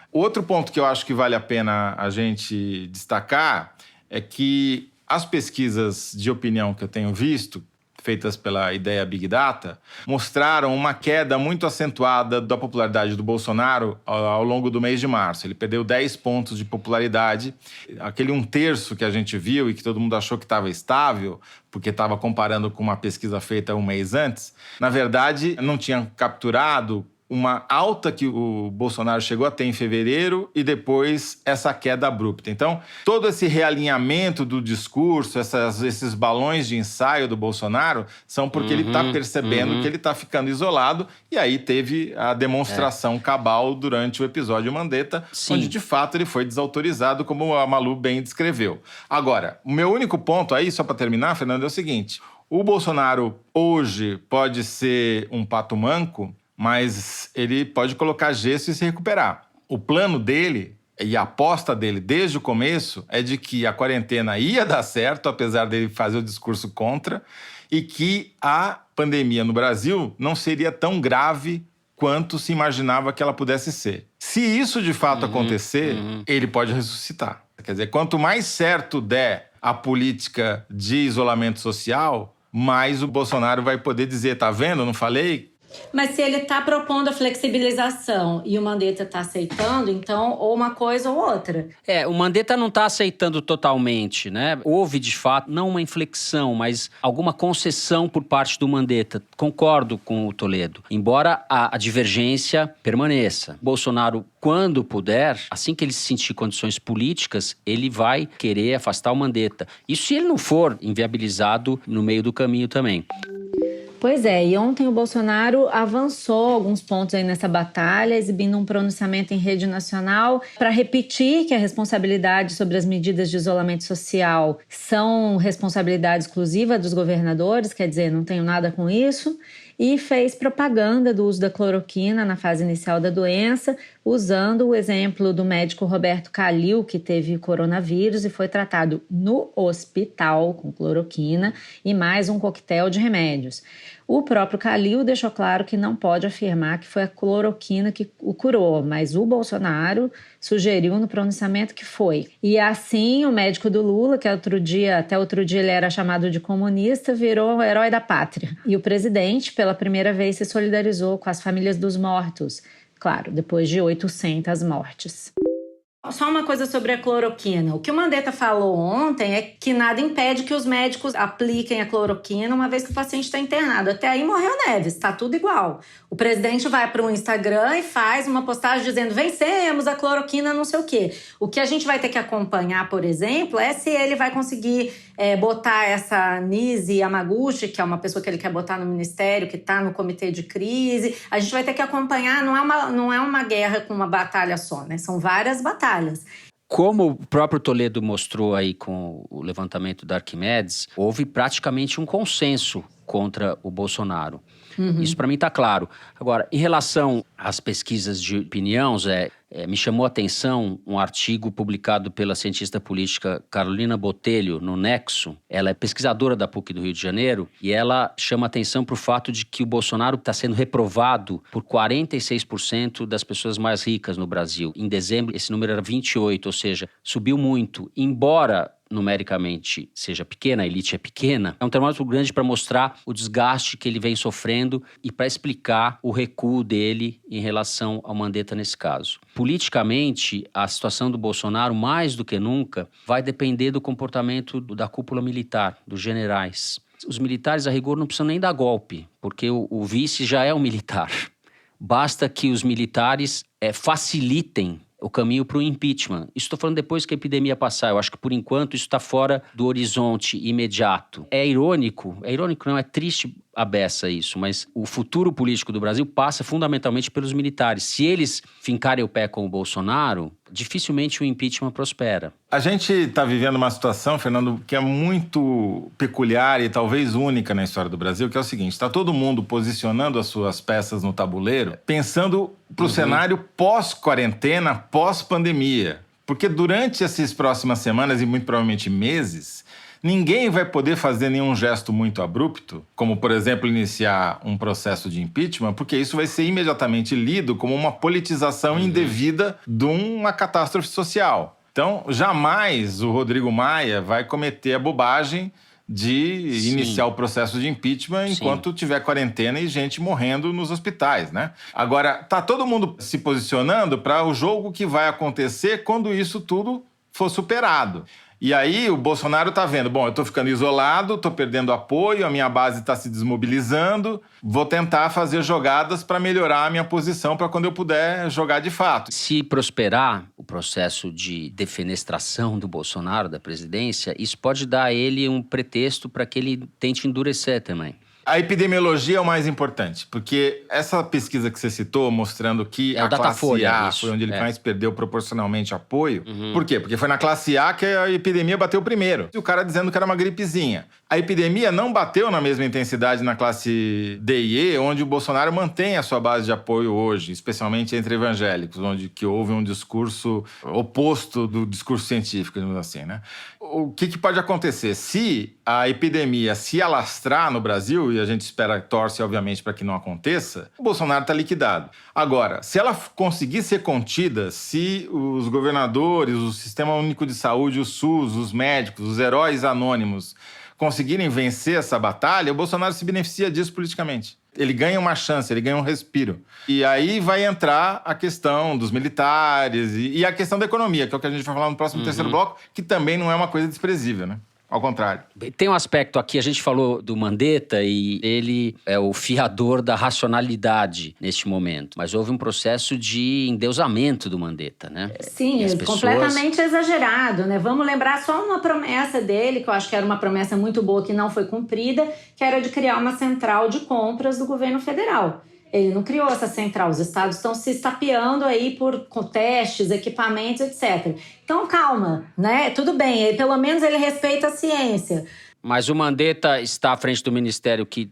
Outro ponto que eu acho que vale a pena a gente destacar é que as pesquisas de opinião que eu tenho visto, feitas pela Ideia Big Data, mostraram uma queda muito acentuada da popularidade do Bolsonaro ao longo do mês de março. Ele perdeu 10 pontos de popularidade. Aquele 1/3 que a gente viu e que todo mundo achou que estava estável, porque estava comparando com uma pesquisa feita um mês antes, na verdade, não tinha capturado uma alta que o Bolsonaro chegou a ter em fevereiro e depois essa queda abrupta. Então, todo esse realinhamento do discurso, esses balões de ensaio do Bolsonaro são porque ele está percebendo que ele está ficando isolado, e aí teve a demonstração cabal durante o episódio Mandetta, onde de fato ele foi desautorizado, como a Malu bem descreveu. Agora, o meu único ponto aí, só para terminar, Fernando, é o seguinte: o Bolsonaro hoje pode ser um pato manco, mas ele pode colocar gesso e se recuperar. O plano dele e a aposta dele desde o começo é de que a quarentena ia dar certo, apesar dele fazer o discurso contra, e que a pandemia no Brasil não seria tão grave quanto se imaginava que ela pudesse ser. Se isso de fato acontecer, ele pode ressuscitar. Quer dizer, quanto mais certo der a política de isolamento social, mais o Bolsonaro vai poder dizer: tá vendo, não falei? Mas se ele está propondo a flexibilização e o Mandetta está aceitando, então ou uma coisa ou outra. O Mandetta não está aceitando totalmente, né? Houve, de fato, não uma inflexão, mas alguma concessão por parte do Mandetta. Concordo com o Toledo. Embora a divergência permaneça. Bolsonaro, quando puder, assim que ele sentir condições políticas, ele vai querer afastar o Mandetta. Isso se ele não for inviabilizado no meio do caminho também. Pois é, e ontem o Bolsonaro avançou alguns pontos aí nessa batalha, exibindo um pronunciamento em rede nacional para repetir que a responsabilidade sobre as medidas de isolamento social são responsabilidade exclusiva dos governadores, quer dizer, não tenho nada com isso, e fez propaganda do uso da cloroquina na fase inicial da doença, usando o exemplo do médico Roberto Calil, que teve coronavírus e foi tratado no hospital com cloroquina e mais um coquetel de remédios. O próprio Calil deixou claro que não pode afirmar que foi a cloroquina que o curou, mas o Bolsonaro sugeriu no pronunciamento que foi. E assim, o médico do Lula, que até outro dia ele era chamado de comunista, virou o herói da pátria. E o presidente, pela primeira vez, se solidarizou com as famílias dos mortos. Claro, depois de 800 mortes. Só uma coisa sobre a cloroquina. O que o Mandetta falou ontem é que nada impede que os médicos apliquem a cloroquina uma vez que o paciente está internado. Até aí morreu Neves, está tudo igual. O presidente vai para o Instagram e faz uma postagem dizendo: vencemos a cloroquina, não sei o quê. O que a gente vai ter que acompanhar, por exemplo, é se ele vai conseguir botar essa Nise Yamaguchi, que é uma pessoa que ele quer botar no ministério, que está no comitê de crise. A gente vai ter que acompanhar, não é uma guerra com uma batalha só, né? São várias batalhas. Como o próprio Toledo mostrou aí com o levantamento da Arquimedes, houve praticamente um consenso contra o Bolsonaro. Isso para mim está claro. Agora, em relação às pesquisas de opinião, Me chamou a atenção um artigo publicado pela cientista política Carolina Botelho no Nexo. Ela é pesquisadora da PUC do Rio de Janeiro e ela chama a atenção para o fato de que o Bolsonaro está sendo reprovado por 46% das pessoas mais ricas no Brasil. Em dezembro, esse número era 28%, ou seja, subiu muito. Embora numericamente seja pequena, a elite é pequena, é um termômetro grande para mostrar o desgaste que ele vem sofrendo e para explicar o recuo dele em relação ao Mandetta nesse caso. Politicamente, a situação do Bolsonaro, mais do que nunca, vai depender do comportamento da cúpula militar, dos generais. Os militares, a rigor, não precisam nem dar golpe, porque o vice já é um militar. Basta que os militares facilitem o caminho para o impeachment. Isso estou falando depois que a epidemia passar. Eu acho que, por enquanto, isso está fora do horizonte imediato. É irônico não, é triste a beça isso, mas o futuro político do Brasil passa fundamentalmente pelos militares. Se eles fincarem o pé com o Bolsonaro, dificilmente o impeachment prospera. A gente está vivendo uma situação, Fernando, que é muito peculiar e talvez única na história do Brasil, que é o seguinte: está todo mundo posicionando as suas peças no tabuleiro, pensando para o cenário pós-quarentena, pós-pandemia. Porque durante essas próximas semanas e muito provavelmente meses, ninguém vai poder fazer nenhum gesto muito abrupto, como, por exemplo, iniciar um processo de impeachment, porque isso vai ser imediatamente lido como uma politização indevida de uma catástrofe social. Então, jamais o Rodrigo Maia vai cometer a bobagem de iniciar o processo de impeachment enquanto tiver quarentena e gente morrendo nos hospitais, né? Agora, tá todo mundo se posicionando para o jogo que vai acontecer quando isso tudo for superado. E aí o Bolsonaro tá vendo, bom, eu tô ficando isolado, tô perdendo apoio, a minha base tá se desmobilizando, vou tentar fazer jogadas para melhorar a minha posição para quando eu puder jogar de fato. Se prosperar o processo de defenestração do Bolsonaro da presidência, isso pode dar a ele um pretexto para que ele tente endurecer também. A epidemiologia é o mais importante, porque essa pesquisa que você citou, mostrando que a classe A foi onde ele mais perdeu proporcionalmente apoio. Por quê? Porque foi na classe A que a epidemia bateu primeiro. E o cara dizendo que era uma gripezinha. A epidemia não bateu na mesma intensidade na classe D e E, onde o Bolsonaro mantém a sua base de apoio hoje, especialmente entre evangélicos, onde que houve um discurso oposto do discurso científico, digamos assim, né? O que pode acontecer? Se a epidemia se alastrar no Brasil, e a gente torce, obviamente, para que não aconteça, o Bolsonaro está liquidado. Agora, se ela conseguir ser contida, se os governadores, o Sistema Único de Saúde, o SUS, os médicos, os heróis anônimos conseguirem vencer essa batalha, o Bolsonaro se beneficia disso politicamente. Ele ganha uma chance, ele ganha um respiro. E aí vai entrar a questão dos militares e a questão da economia, que é o que a gente vai falar no próximo terceiro bloco, que também não é uma coisa desprezível, né? Ao contrário. Tem um aspecto aqui, a gente falou do Mandetta e ele é o fiador da racionalidade neste momento. Mas houve um processo de endeusamento do Mandetta, né? Sim, completamente exagerado, né? Vamos lembrar só uma promessa dele, que eu acho que era uma promessa muito boa que não foi cumprida, que era de criar uma central de compras do governo federal. Ele não criou essa central, os estados estão se estapeando aí com testes, equipamentos, etc. Então, calma, né? Tudo bem, pelo menos ele respeita a ciência. Mas o Mandetta está à frente do ministério que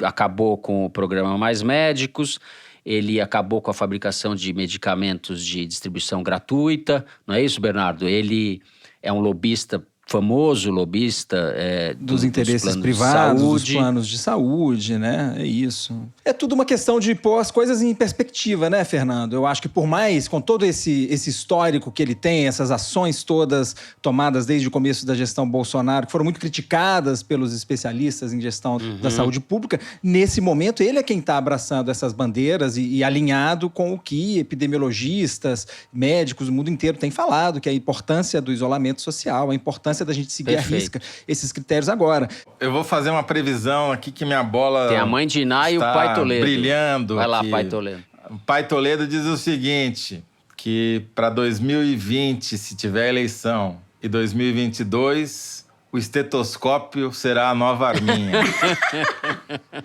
acabou com o programa Mais Médicos, ele acabou com a fabricação de medicamentos de distribuição gratuita, não é isso, Bernardo? Ele é um lobista famoso lobista dos interesses privados, dos planos de saúde, né? É isso. É tudo uma questão de pôr as coisas em perspectiva, né, Fernando? Eu acho que por mais, com todo esse histórico que ele tem, essas ações todas tomadas desde o começo da gestão Bolsonaro, que foram muito criticadas pelos especialistas em gestão da saúde pública, nesse momento ele é quem está abraçando essas bandeiras e alinhado com o que epidemiologistas, médicos do mundo inteiro têm falado, que é a importância do isolamento social, a importância da gente seguir à risca esses critérios agora. Eu vou fazer uma previsão aqui que minha bola tem a mãe de Iná e o pai Toledo. Brilhando. Vai lá, aqui. pai Toledo. O pai Toledo diz o seguinte, que para 2020, se tiver eleição, e 2022, o estetoscópio será a nova arminha.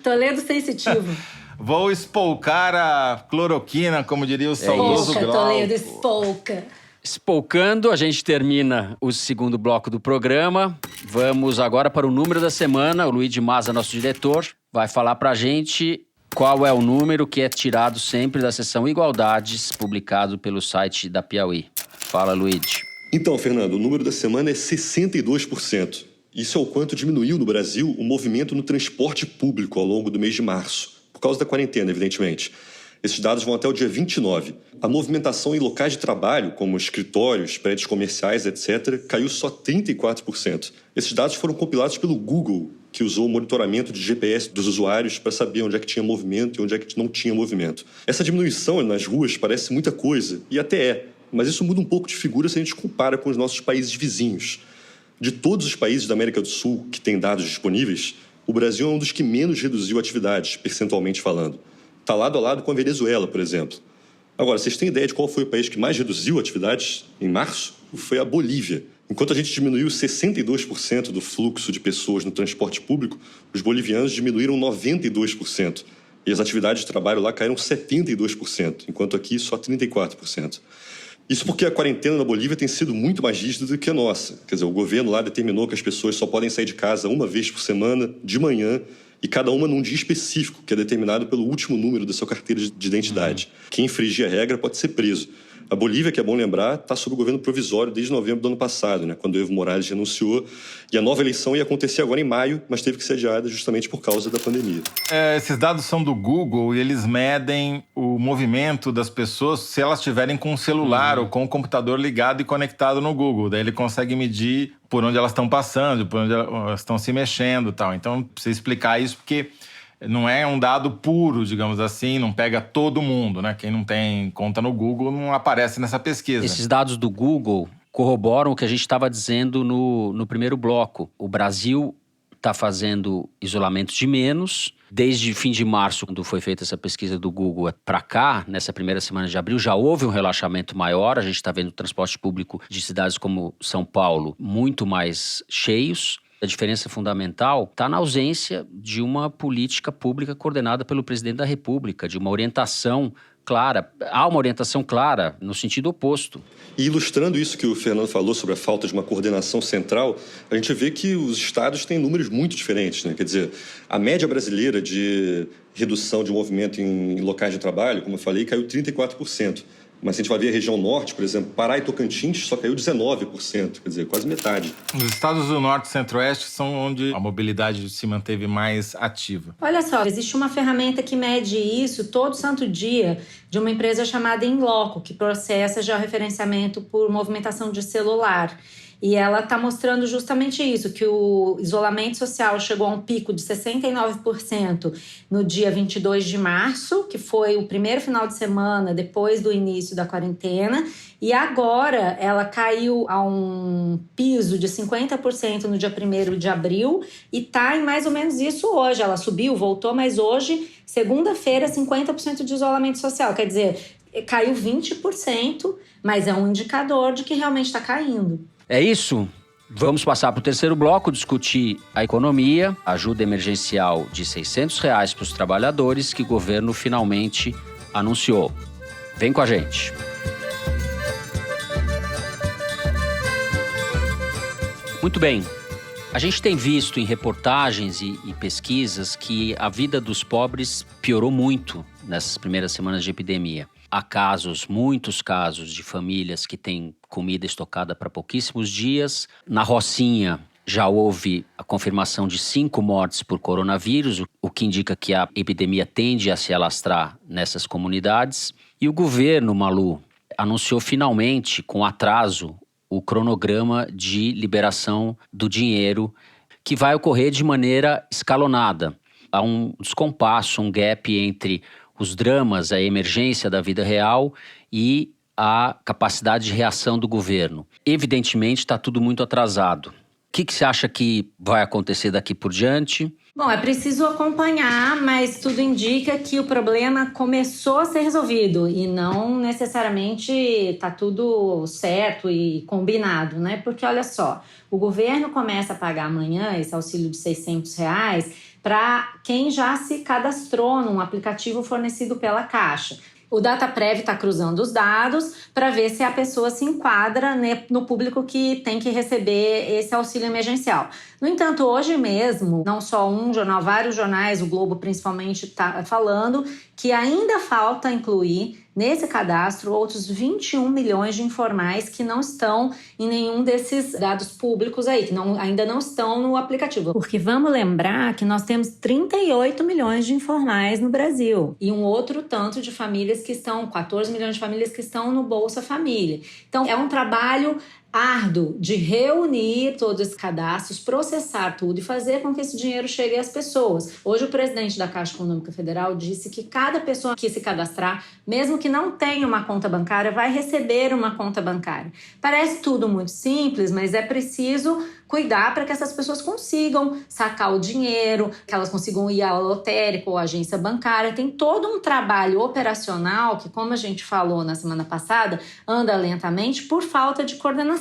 Toledo sensitivo. Vou espolcar a cloroquina, como diria o saudoso Glauco. Toledo, espolca. Espolcando, a gente termina o segundo bloco do programa. Vamos agora para o número da semana. O Luiz de Maza, nosso diretor, vai falar pra gente Qual é o número que é tirado sempre da seção Igualdades, publicado pelo site da Piauí? Fala, Luigi. Então, Fernando, o número da semana é 62%. Isso é o quanto diminuiu no Brasil o movimento no transporte público ao longo do mês de março, por causa da quarentena, evidentemente. Esses dados vão até o dia 29. A movimentação em locais de trabalho, como escritórios, prédios comerciais, etc., caiu só 34%. Esses dados foram compilados pelo Google, que usou o monitoramento de GPS dos usuários para saber onde é que tinha movimento e onde é que não tinha movimento. Essa diminuição nas ruas parece muita coisa, e até é, mas isso muda um pouco de figura se a gente compara com os nossos países vizinhos. De todos os países da América do Sul que têm dados disponíveis, o Brasil é um dos que menos reduziu atividades, percentualmente falando. Está lado a lado com a Venezuela, por exemplo. Agora, vocês têm ideia de qual foi o país que mais reduziu atividades em março? Foi a Bolívia. Enquanto a gente diminuiu 62% do fluxo de pessoas no transporte público, os bolivianos diminuíram 92%. E as atividades de trabalho lá caíram 72%, enquanto aqui só 34%. Isso porque a quarentena na Bolívia tem sido muito mais rígida do que a nossa. Quer dizer, o governo lá determinou que as pessoas só podem sair de casa uma vez por semana, de manhã, e cada uma num dia específico, que é determinado pelo último número da sua carteira de identidade. Quem infringir a regra pode ser preso. A Bolívia, que é bom lembrar, está sob o governo provisório desde novembro do ano passado, quando o Evo Morales renunciou, e a nova eleição ia acontecer agora em maio, mas teve que ser adiada justamente por causa da pandemia. Esses dados são do Google e eles medem o movimento das pessoas se elas estiverem com o celular ou com o computador ligado e conectado no Google. Daí ele consegue medir por onde elas estão passando, por onde elas estão se mexendo e tal. Então, precisa explicar isso porque não é um dado puro, digamos assim, não pega todo mundo, Quem não tem conta no Google não aparece nessa pesquisa. Esses dados do Google corroboram o que a gente estava dizendo no primeiro bloco. O Brasil está fazendo isolamento de menos. Desde fim de março, quando foi feita essa pesquisa do Google para cá, nessa primeira semana de abril, já houve um relaxamento maior. A gente está vendo o transporte público de cidades como São Paulo muito mais cheios. A diferença fundamental está na ausência de uma política pública coordenada pelo presidente da República, de uma orientação clara. Há uma orientação clara no sentido oposto. E ilustrando isso que o Fernando falou sobre a falta de uma coordenação central, a gente vê que os estados têm números muito diferentes, Quer dizer, a média brasileira de redução de movimento em locais de trabalho, como eu falei, caiu 34%. Mas se a gente vai ver a região norte, por exemplo, Pará e Tocantins, só caiu 19%, quer dizer, quase metade. Os estados do norte e centro-oeste são onde a mobilidade se manteve mais ativa. Olha só, existe uma ferramenta que mede isso todo santo dia de uma empresa chamada Inloco, que processa já o referenciamento por movimentação de celular. E ela está mostrando justamente isso, que o isolamento social chegou a um pico de 69% no dia 22 de março, que foi o primeiro final de semana depois do início da quarentena, e agora ela caiu a um piso de 50% no dia 1º de abril e está em mais ou menos isso hoje. Ela subiu, voltou, mas hoje, segunda-feira, 50% de isolamento social. Quer dizer, caiu 20%, mas é um indicador de que realmente está caindo. É isso? Vamos passar para o terceiro bloco, discutir a economia, ajuda emergencial de R$ 600 para os trabalhadores que o governo finalmente anunciou. Vem com a gente. Muito bem. A gente tem visto em reportagens e pesquisas que a vida dos pobres piorou muito nessas primeiras semanas de epidemia. Há muitos casos de famílias que têm comida estocada para pouquíssimos dias. Na Rocinha já houve a confirmação de 5 mortes por coronavírus, o que indica que a epidemia tende a se alastrar nessas comunidades. E o governo, Malu, anunciou finalmente, com atraso, o cronograma de liberação do dinheiro, que vai ocorrer de maneira escalonada. Há um descompasso, um gap entre os dramas, a emergência da vida real e a capacidade de reação do governo. Evidentemente, está tudo muito atrasado. O que você acha que vai acontecer daqui por diante? Bom, é preciso acompanhar, mas tudo indica que o problema começou a ser resolvido e não necessariamente está tudo certo e combinado, Porque, olha só, o governo começa a pagar amanhã esse auxílio de R$ 600 para quem já se cadastrou num aplicativo fornecido pela Caixa. O Dataprev está cruzando os dados para ver se a pessoa se enquadra, né, no público que tem que receber esse auxílio emergencial. No entanto, hoje mesmo, não só um jornal, vários jornais, o Globo principalmente, está falando que ainda falta incluir nesse cadastro outros 21 milhões de informais que não estão em nenhum desses dados públicos aí, que ainda não estão no aplicativo. Porque vamos lembrar que nós temos 38 milhões de informais no Brasil e um outro tanto de famílias que estão, 14 milhões de famílias que estão no Bolsa Família. Então, é um trabalho árduo de reunir todos esses cadastros, processar tudo e fazer com que esse dinheiro chegue às pessoas. Hoje o presidente da Caixa Econômica Federal disse que cada pessoa que se cadastrar, mesmo que não tenha uma conta bancária, vai receber uma conta bancária. Parece tudo muito simples, mas é preciso cuidar para que essas pessoas consigam sacar o dinheiro, que elas consigam ir à lotérica ou à agência bancária. Tem todo um trabalho operacional que, como a gente falou na semana passada, anda lentamente por falta de coordenação.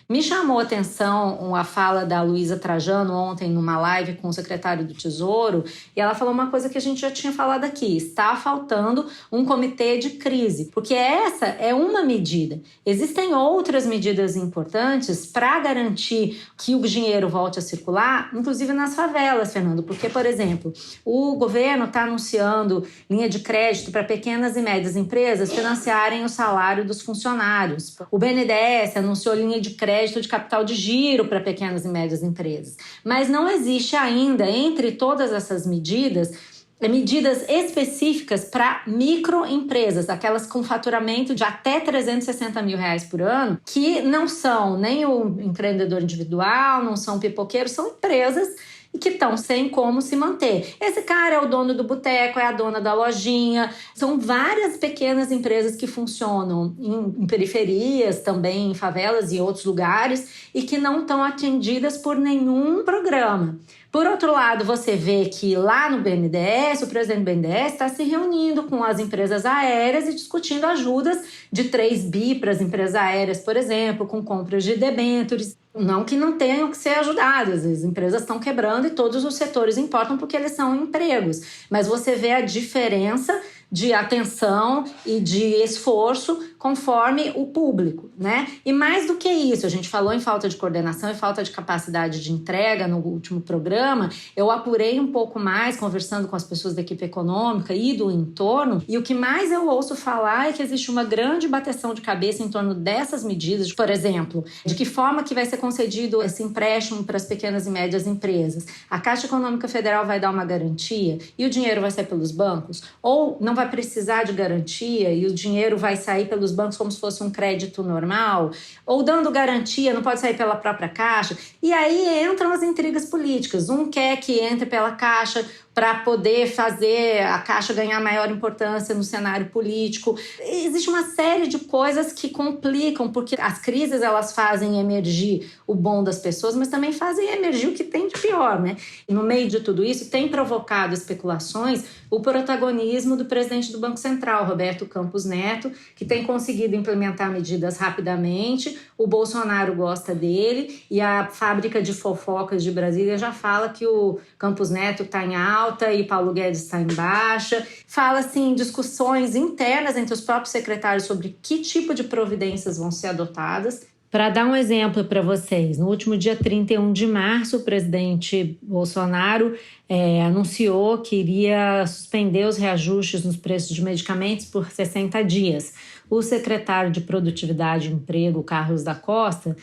Me chamou a atenção a fala da Luísa Trajano ontem numa live com o secretário do Tesouro, e ela falou uma coisa que a gente já tinha falado aqui: está faltando um comitê de crise, porque essa é uma medida. Existem outras medidas importantes para garantir que o dinheiro volte a circular, inclusive nas favelas, Fernando, porque, por exemplo, o governo está anunciando linha de crédito para pequenas e médias empresas financiarem o salário dos funcionários. O BNDES anunciou linha de crédito de capital de giro para pequenas e médias empresas. Mas não existe ainda, entre todas essas medidas específicas para microempresas, aquelas com faturamento de até R$360 mil por ano, que não são nem o empreendedor individual, não são pipoqueiros, são empresas e que estão sem como se manter. Esse cara é o dono do boteco, é a dona da lojinha. São várias pequenas empresas que funcionam em periferias, também em favelas e outros lugares, e que não estão atendidas por nenhum programa. Por outro lado, você vê que lá no BNDES, o presidente do BNDES está se reunindo com as empresas aéreas e discutindo ajudas de 3 bi para as empresas aéreas, por exemplo, com compras de debêntures. Não que não tenham que ser ajudadas, as empresas estão quebrando e todos os setores importam porque eles são empregos. Mas você vê a diferença de atenção e de esforço conforme o público, né? E mais do que isso, a gente falou em falta de coordenação e falta de capacidade de entrega no último programa. Eu apurei um pouco mais, conversando com as pessoas da equipe econômica e do entorno, e o que mais eu ouço falar é que existe uma grande bateção de cabeça em torno dessas medidas. Por exemplo, de que forma que vai ser concedido esse empréstimo para as pequenas e médias empresas? A Caixa Econômica Federal vai dar uma garantia e o dinheiro vai sair pelos bancos? Ou não vai precisar de garantia e o dinheiro vai sair pelos bancos como se fosse um crédito normal? Ou dando garantia, não pode sair pela própria Caixa? E aí entram as intrigas políticas. Um quer que entre pela Caixa para poder fazer a Caixa ganhar maior importância no cenário político. Existe uma série de coisas que complicam, porque as crises elas fazem emergir o bom das pessoas, mas também fazem emergir o que tem de pior, né? E no meio de tudo isso, tem provocado especulações o protagonismo do presidente do Banco Central, Roberto Campos Neto, que tem conseguido implementar medidas rapidamente. O Bolsonaro gosta dele e a fábrica de fofocas de Brasília já fala que o Campos Neto está em alta e Paulo Guedes está em baixa. Fala-se em discussões internas entre os próprios secretários sobre que tipo de providências vão ser adotadas. Para dar um exemplo para vocês, no último dia 31 de março, o presidente Bolsonaro anunciou que iria suspender os reajustes nos preços de medicamentos por 60 dias. O secretário de Produtividade e Emprego, Carlos da Costa,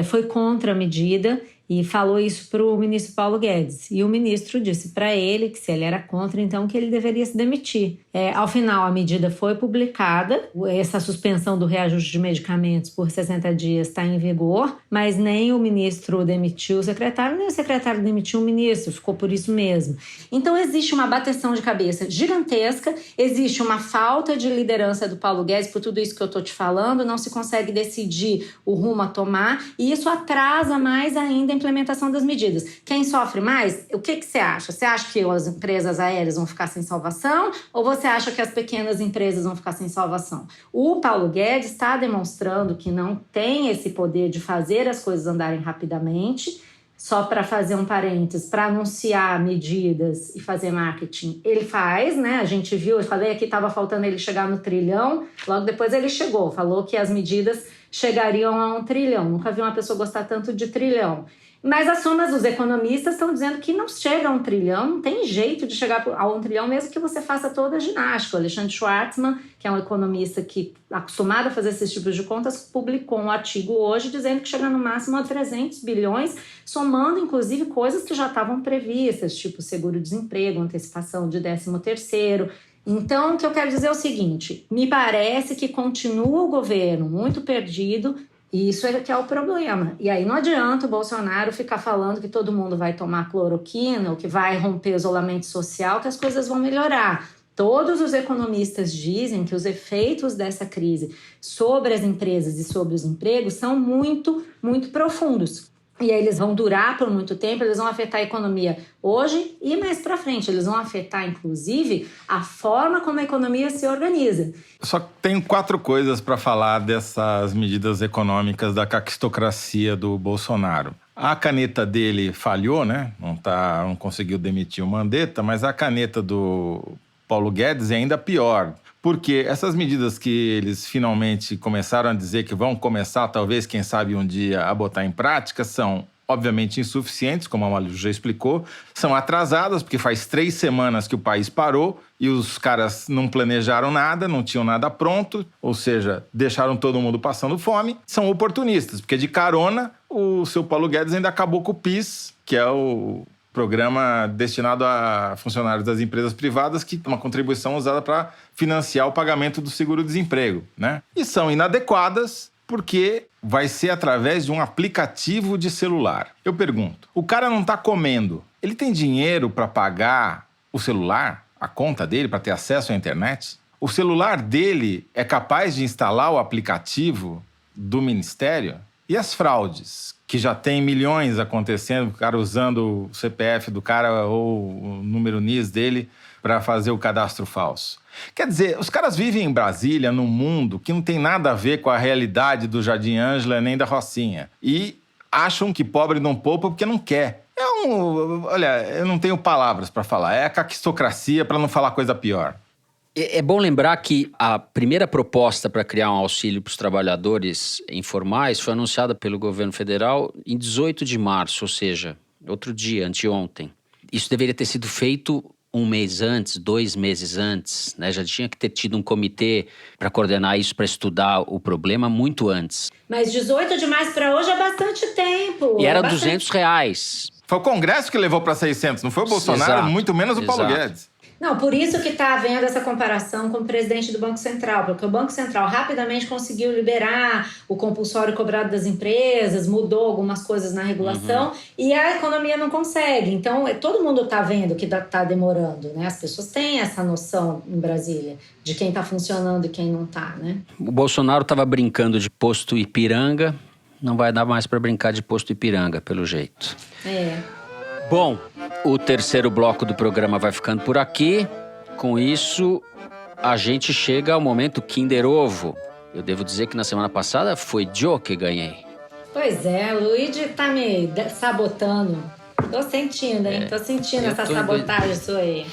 foi contra a medida e falou isso para o ministro Paulo Guedes. E o ministro disse para ele que, se ele era contra, então que ele deveria se demitir. Ao final, a medida foi publicada. Essa suspensão do reajuste de medicamentos por 60 dias está em vigor, mas nem o ministro demitiu o secretário, nem o secretário demitiu o ministro. Ficou por isso mesmo. Então, existe uma bateção de cabeça gigantesca, existe uma falta de liderança do Paulo Guedes por tudo isso que eu estou te falando, não se consegue decidir o rumo a tomar, e isso atrasa mais ainda a implementação das medidas. Quem sofre mais? O que você acha? Você acha que as empresas aéreas vão ficar sem salvação ou você acha que as pequenas empresas vão ficar sem salvação? O Paulo Guedes está demonstrando que não tem esse poder de fazer as coisas andarem rapidamente, só para fazer um parênteses, para anunciar medidas e fazer marketing. Ele faz, né? A gente viu, eu falei aqui, estava faltando ele chegar no 1 trilhão, logo depois ele chegou, falou que as medidas chegariam a 1 trilhão. Nunca vi uma pessoa gostar tanto de trilhão. Mas as somas dos economistas estão dizendo que não chega a 1 trilhão, não tem jeito de chegar a 1 trilhão, mesmo que você faça toda a ginástica. O Alexandre Schwartzman, que é um economista que acostumado a fazer esses tipos de contas, publicou um artigo hoje dizendo que chega no máximo a 300 bilhões, somando inclusive coisas que já estavam previstas, tipo seguro-desemprego, antecipação de 13º. Então, o que eu quero dizer é o seguinte, me parece que continua o governo muito perdido. E isso é que é o problema. E aí não adianta o Bolsonaro ficar falando que todo mundo vai tomar cloroquina ou que vai romper o isolamento social, que as coisas vão melhorar. Todos os economistas dizem que os efeitos dessa crise sobre as empresas e sobre os empregos são muito, muito profundos. E aí eles vão durar por muito tempo, eles vão afetar a economia hoje e mais para frente. Eles vão afetar, inclusive, a forma como a economia se organiza. Só tenho 4 coisas para falar dessas medidas econômicas da caquistocracia do Bolsonaro. A caneta dele falhou, né? Não conseguiu demitir o Mandetta, mas a caneta do Paulo Guedes é ainda pior. Porque essas medidas que eles finalmente começaram a dizer que vão começar, talvez, quem sabe um dia, a botar em prática, são obviamente insuficientes, como a Malu já explicou, são atrasadas, porque faz 3 semanas que o país parou e os caras não planejaram nada, não tinham nada pronto, ou seja, deixaram todo mundo passando fome, são oportunistas, porque de carona o seu Paulo Guedes ainda acabou com o PIS, que é o programa destinado a funcionários das empresas privadas, que é uma contribuição usada para financiar o pagamento do seguro-desemprego, né? E são inadequadas porque vai ser através de um aplicativo de celular. Eu pergunto, o cara não está comendo, ele tem dinheiro para pagar o celular, a conta dele, para ter acesso à internet? O celular dele é capaz de instalar o aplicativo do Ministério? E as fraudes, que já tem milhões acontecendo, o cara usando o CPF do cara ou o número NIS dele para fazer o cadastro falso. Quer dizer, os caras vivem em Brasília, num mundo que não tem nada a ver com a realidade do Jardim Ângela nem da Rocinha. E acham que pobre não poupa porque não quer. Olha, eu não tenho palavras para falar. É a caquistocracia, para não falar coisa pior. É bom lembrar que a primeira proposta para criar um auxílio para os trabalhadores informais foi anunciada pelo governo federal em 18 de março, ou seja, outro dia, anteontem. Isso deveria ter sido feito 1 mês antes, 2 meses antes, né? Já tinha que ter tido um comitê para coordenar isso, para estudar o problema muito antes. Mas 18 de março para hoje é bastante tempo. E era R$200. Foi o Congresso que levou para 600, não foi o Bolsonaro, Exato, muito menos o Paulo exato. Guedes. Não, por isso que está havendo essa comparação com o presidente do Banco Central, porque o Banco Central rapidamente conseguiu liberar o compulsório cobrado das empresas, mudou algumas coisas na regulação e a economia não consegue. Então, todo mundo está vendo que está demorando, né? As pessoas têm essa noção em Brasília de quem está funcionando e quem não está, né? O Bolsonaro estava brincando de posto Ipiranga, não vai dar mais para brincar de posto Ipiranga, pelo jeito. Bom, o terceiro bloco do programa vai ficando por aqui. Com isso, a gente chega ao momento Kinder Ovo. Eu devo dizer que na semana passada foi Joe que ganhei. Pois é, o Luigi tá me sabotando. Tô sentindo, hein? Tô sentindo essa sabotagem sua aí.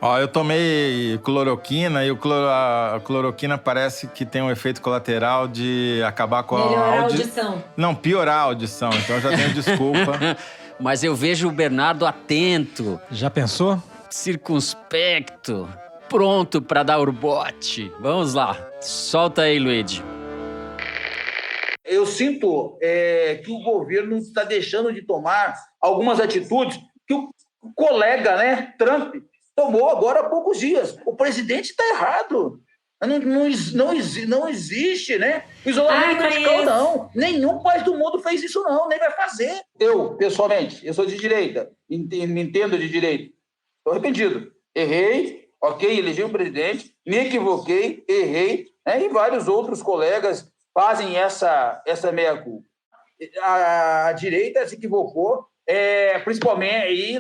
Ó, eu tomei cloroquina e a cloroquina parece que tem um efeito colateral de acabar com melhorar a audição. Não, piorar a audição, então eu já tenho desculpa. Mas eu vejo o Bernardo atento. Já pensou? Circunspecto. Pronto para dar o bote. Vamos lá. Solta aí, Luigi. Eu sinto que o governo está deixando de tomar algumas atitudes que o colega, né, Trump, tomou agora há poucos dias. O presidente está errado. Não existe, né? Isolamento radical, não. Nenhum país do mundo fez isso, não. Nem vai fazer. Eu, pessoalmente, eu sou de direita. Me entendo de direita. Estou arrependido. Errei, ok, elegi um presidente, me equivoquei, errei, né? E vários outros colegas fazem essa meia-culpa. A direita se equivocou, principalmente aí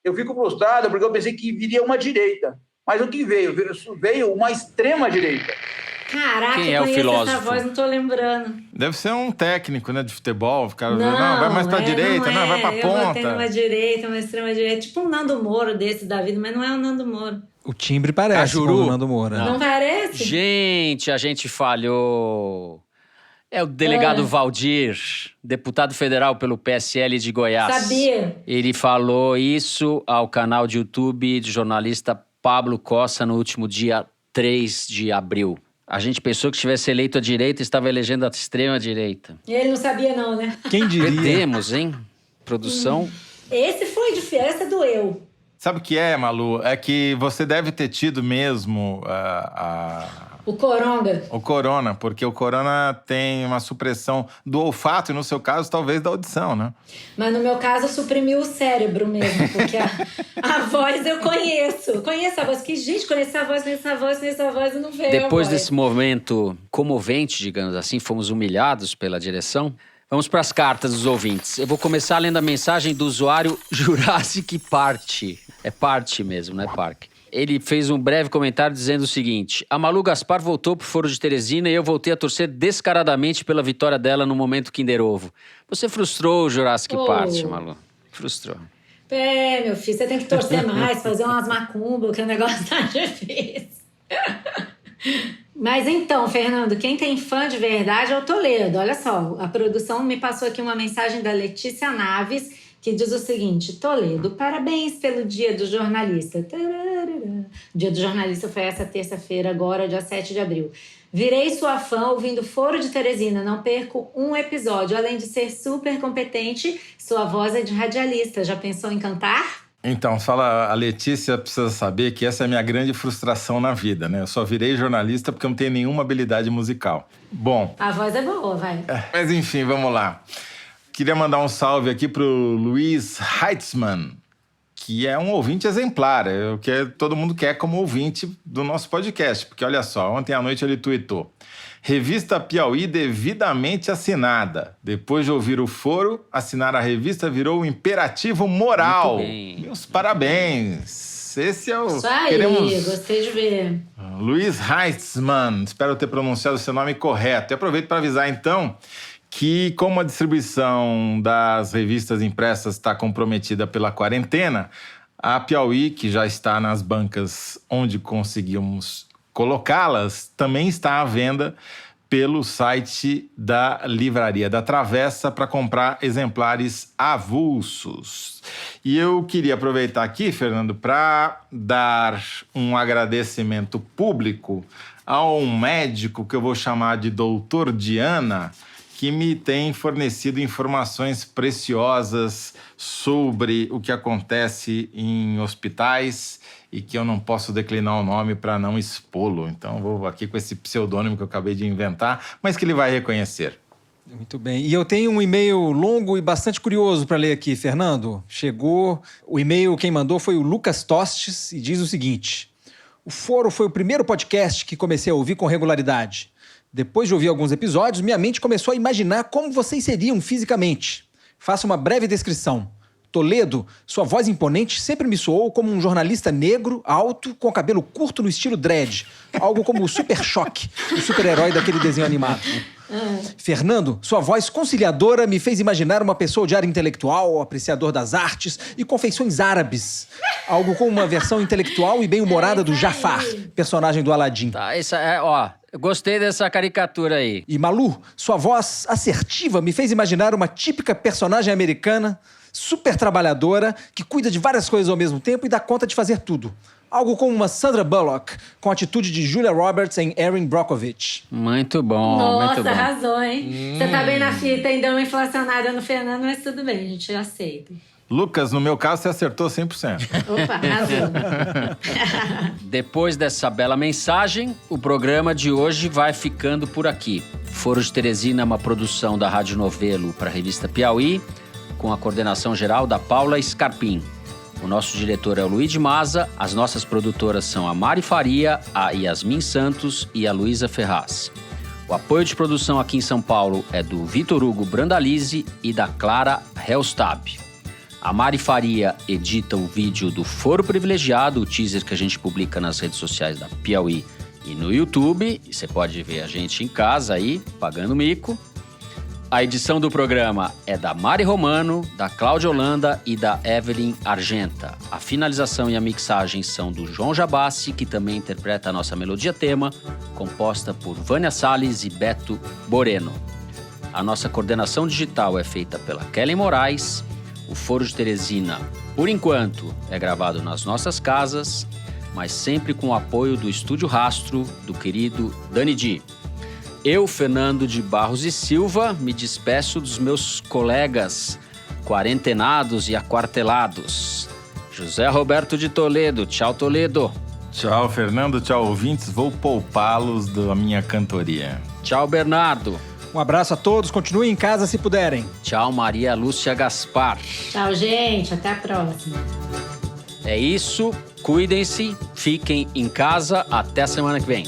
eu fico frustrado porque eu pensei que viria uma direita. Mas o que veio? Veio uma extrema-direita. Caraca, Quem é eu o conheço filósofo? essa voz, não tô lembrando. Deve ser um técnico, né, de futebol. O cara não, vai mais pra direita, não, vai pra Eu ponta. botei numa direita, uma extrema direita. Tipo um Nando Moro desse da vida, mas não é o Nando Moro. O timbre parece Cajuru? com o Nando Moura. Não parece? Gente, a gente falhou. É o delegado Valdir, deputado federal pelo PSL de Goiás. Sabia. Ele falou isso ao canal de YouTube de jornalista Pablo Cossa no último dia 3 de abril. A gente pensou que tivesse eleito a direita e estava elegendo a extrema-direita. Ele não sabia não, né? Quem diria? Perdemos, hein? Produção. Esse foi difícil, essa doeu. Sabe o que é, Malu? É que você deve ter tido mesmo O coronga. o corona, porque o corona tem uma supressão do olfato e, no seu caso, talvez da audição, né? Mas no meu caso, suprimiu o cérebro mesmo, porque a voz eu conheço. Conheço a voz. Que gente, conheço a voz e não veio Depois a voz. desse momento comovente, digamos assim, fomos humilhados pela direção. Vamos para as cartas dos ouvintes. Eu vou começar lendo a mensagem do usuário Jurassic Party. É parte mesmo, não é parque. Ele fez um breve comentário dizendo o seguinte: a Malu Gaspar voltou pro Foro de Teresina e eu voltei a torcer descaradamente pela vitória dela no momento Kinder Ovo. Você frustrou o Jurassic Party, Malu. Frustrou. É, meu filho, você tem que torcer mais, fazer umas macumbas, que o negócio tá difícil. Mas então, Fernando, quem tem fã de verdade é o Toledo. Olha só, a produção me passou aqui uma mensagem da Letícia Naves, que diz o seguinte: Toledo, parabéns pelo Dia do Jornalista. O Dia do Jornalista foi essa terça-feira, agora, dia 7 de abril. Virei sua fã ouvindo Foro de Teresina, não perco um episódio. Além de ser super competente, sua voz é de radialista. Já pensou em cantar? Então, a Letícia precisa saber que essa é a minha grande frustração na vida, né? Eu só virei jornalista porque eu não tenho nenhuma habilidade musical. Bom... A voz é boa, vai. Mas enfim, vamos lá. Queria mandar um salve aqui pro Luiz Heitzmann, que é um ouvinte exemplar. É o que todo mundo quer como ouvinte do nosso podcast. Porque olha só, ontem à noite ele tuitou: Revista Piauí devidamente assinada. Depois de ouvir o Foro, assinar a revista virou um imperativo moral. Muito bem. Meus parabéns. Esse é o... Isso aí, gostei de ver. Luiz Heitzmann, espero ter pronunciado o seu nome correto. E aproveito para avisar, então, que como a distribuição das revistas impressas está comprometida pela quarentena, a Piauí, que já está nas bancas onde conseguimos colocá-las, também está à venda pelo site da Livraria da Travessa para comprar exemplares avulsos. E eu queria aproveitar aqui, Fernando, para dar um agradecimento público a um médico que eu vou chamar de Doutor Diana, que me tem fornecido informações preciosas sobre o que acontece em hospitais e que eu não posso declinar o nome para não expô-lo. Então, vou aqui com esse pseudônimo que eu acabei de inventar, mas que ele vai reconhecer. Muito bem. E eu tenho um e-mail longo e bastante curioso para ler aqui, Fernando. Chegou, o e-mail quem mandou foi o Lucas Tostes e diz o seguinte: o Foro foi o primeiro podcast que comecei a ouvir com regularidade. Depois de ouvir alguns episódios, minha mente começou a imaginar como vocês seriam fisicamente. Faço uma breve descrição. Toledo, sua voz imponente sempre me soou como um jornalista negro, alto, com cabelo curto no estilo dread. Algo como o Super Choque, o super-herói daquele desenho animado. Fernando, sua voz conciliadora me fez imaginar uma pessoa de área intelectual, apreciador das artes e confeições árabes. Algo como uma versão intelectual e bem-humorada do Jafar, personagem do Aladim. Tá, eu gostei dessa caricatura aí. E Malu, sua voz assertiva me fez imaginar uma típica personagem americana, super trabalhadora, que cuida de várias coisas ao mesmo tempo e dá conta de fazer tudo. Algo como uma Sandra Bullock, com a atitude de Julia Roberts em Erin Brockovich. Muito bom, Nossa, muito bom. arrasou, hein? Você tá bem na fita, ainda uma inflacionada no Fernando, mas tudo bem, a gente aceita. Lucas, no meu caso, você acertou 100%. Opa, arrasou. Depois dessa bela mensagem, o programa de hoje vai ficando por aqui. Foro de Teresina é uma produção da Rádio Novelo para a revista Piauí, com a coordenação geral da Paula Scarpim. O nosso diretor é o Luiz de Maza, as nossas produtoras são a Mari Faria, a Yasmin Santos e a Luísa Ferraz. O apoio de produção aqui em São Paulo é do Vitor Hugo Brandalize e da Clara Helstab. A Mari Faria edita o vídeo do Foro Privilegiado, o teaser que a gente publica nas redes sociais da Piauí E no YouTube, você pode ver a gente em casa aí, pagando mico. A edição do programa é da Mari Romano, da Cláudia Holanda e da Evelyn Argenta. A finalização e a mixagem são do João Jabassi, que também interpreta a nossa melodia tema, composta por Vânia Salles e Beto Boreno. A nossa coordenação digital é feita pela Kelly Moraes. O Foro de Teresina, por enquanto, é gravado nas nossas casas, mas sempre com o apoio do Estúdio Rastro, do querido Dani Di. Eu, Fernando de Barros e Silva, me despeço dos meus colegas quarentenados e aquartelados. José Roberto de Toledo. Tchau, Toledo. Tchau, Fernando. Tchau, ouvintes. Vou poupá-los da minha cantoria. Tchau, Bernardo. Um abraço a todos. Continuem em casa se puderem. Tchau, Maria Lúcia Gaspar. Tchau, gente. Até a próxima. É isso. Cuidem-se. Fiquem em casa. Até a semana que vem.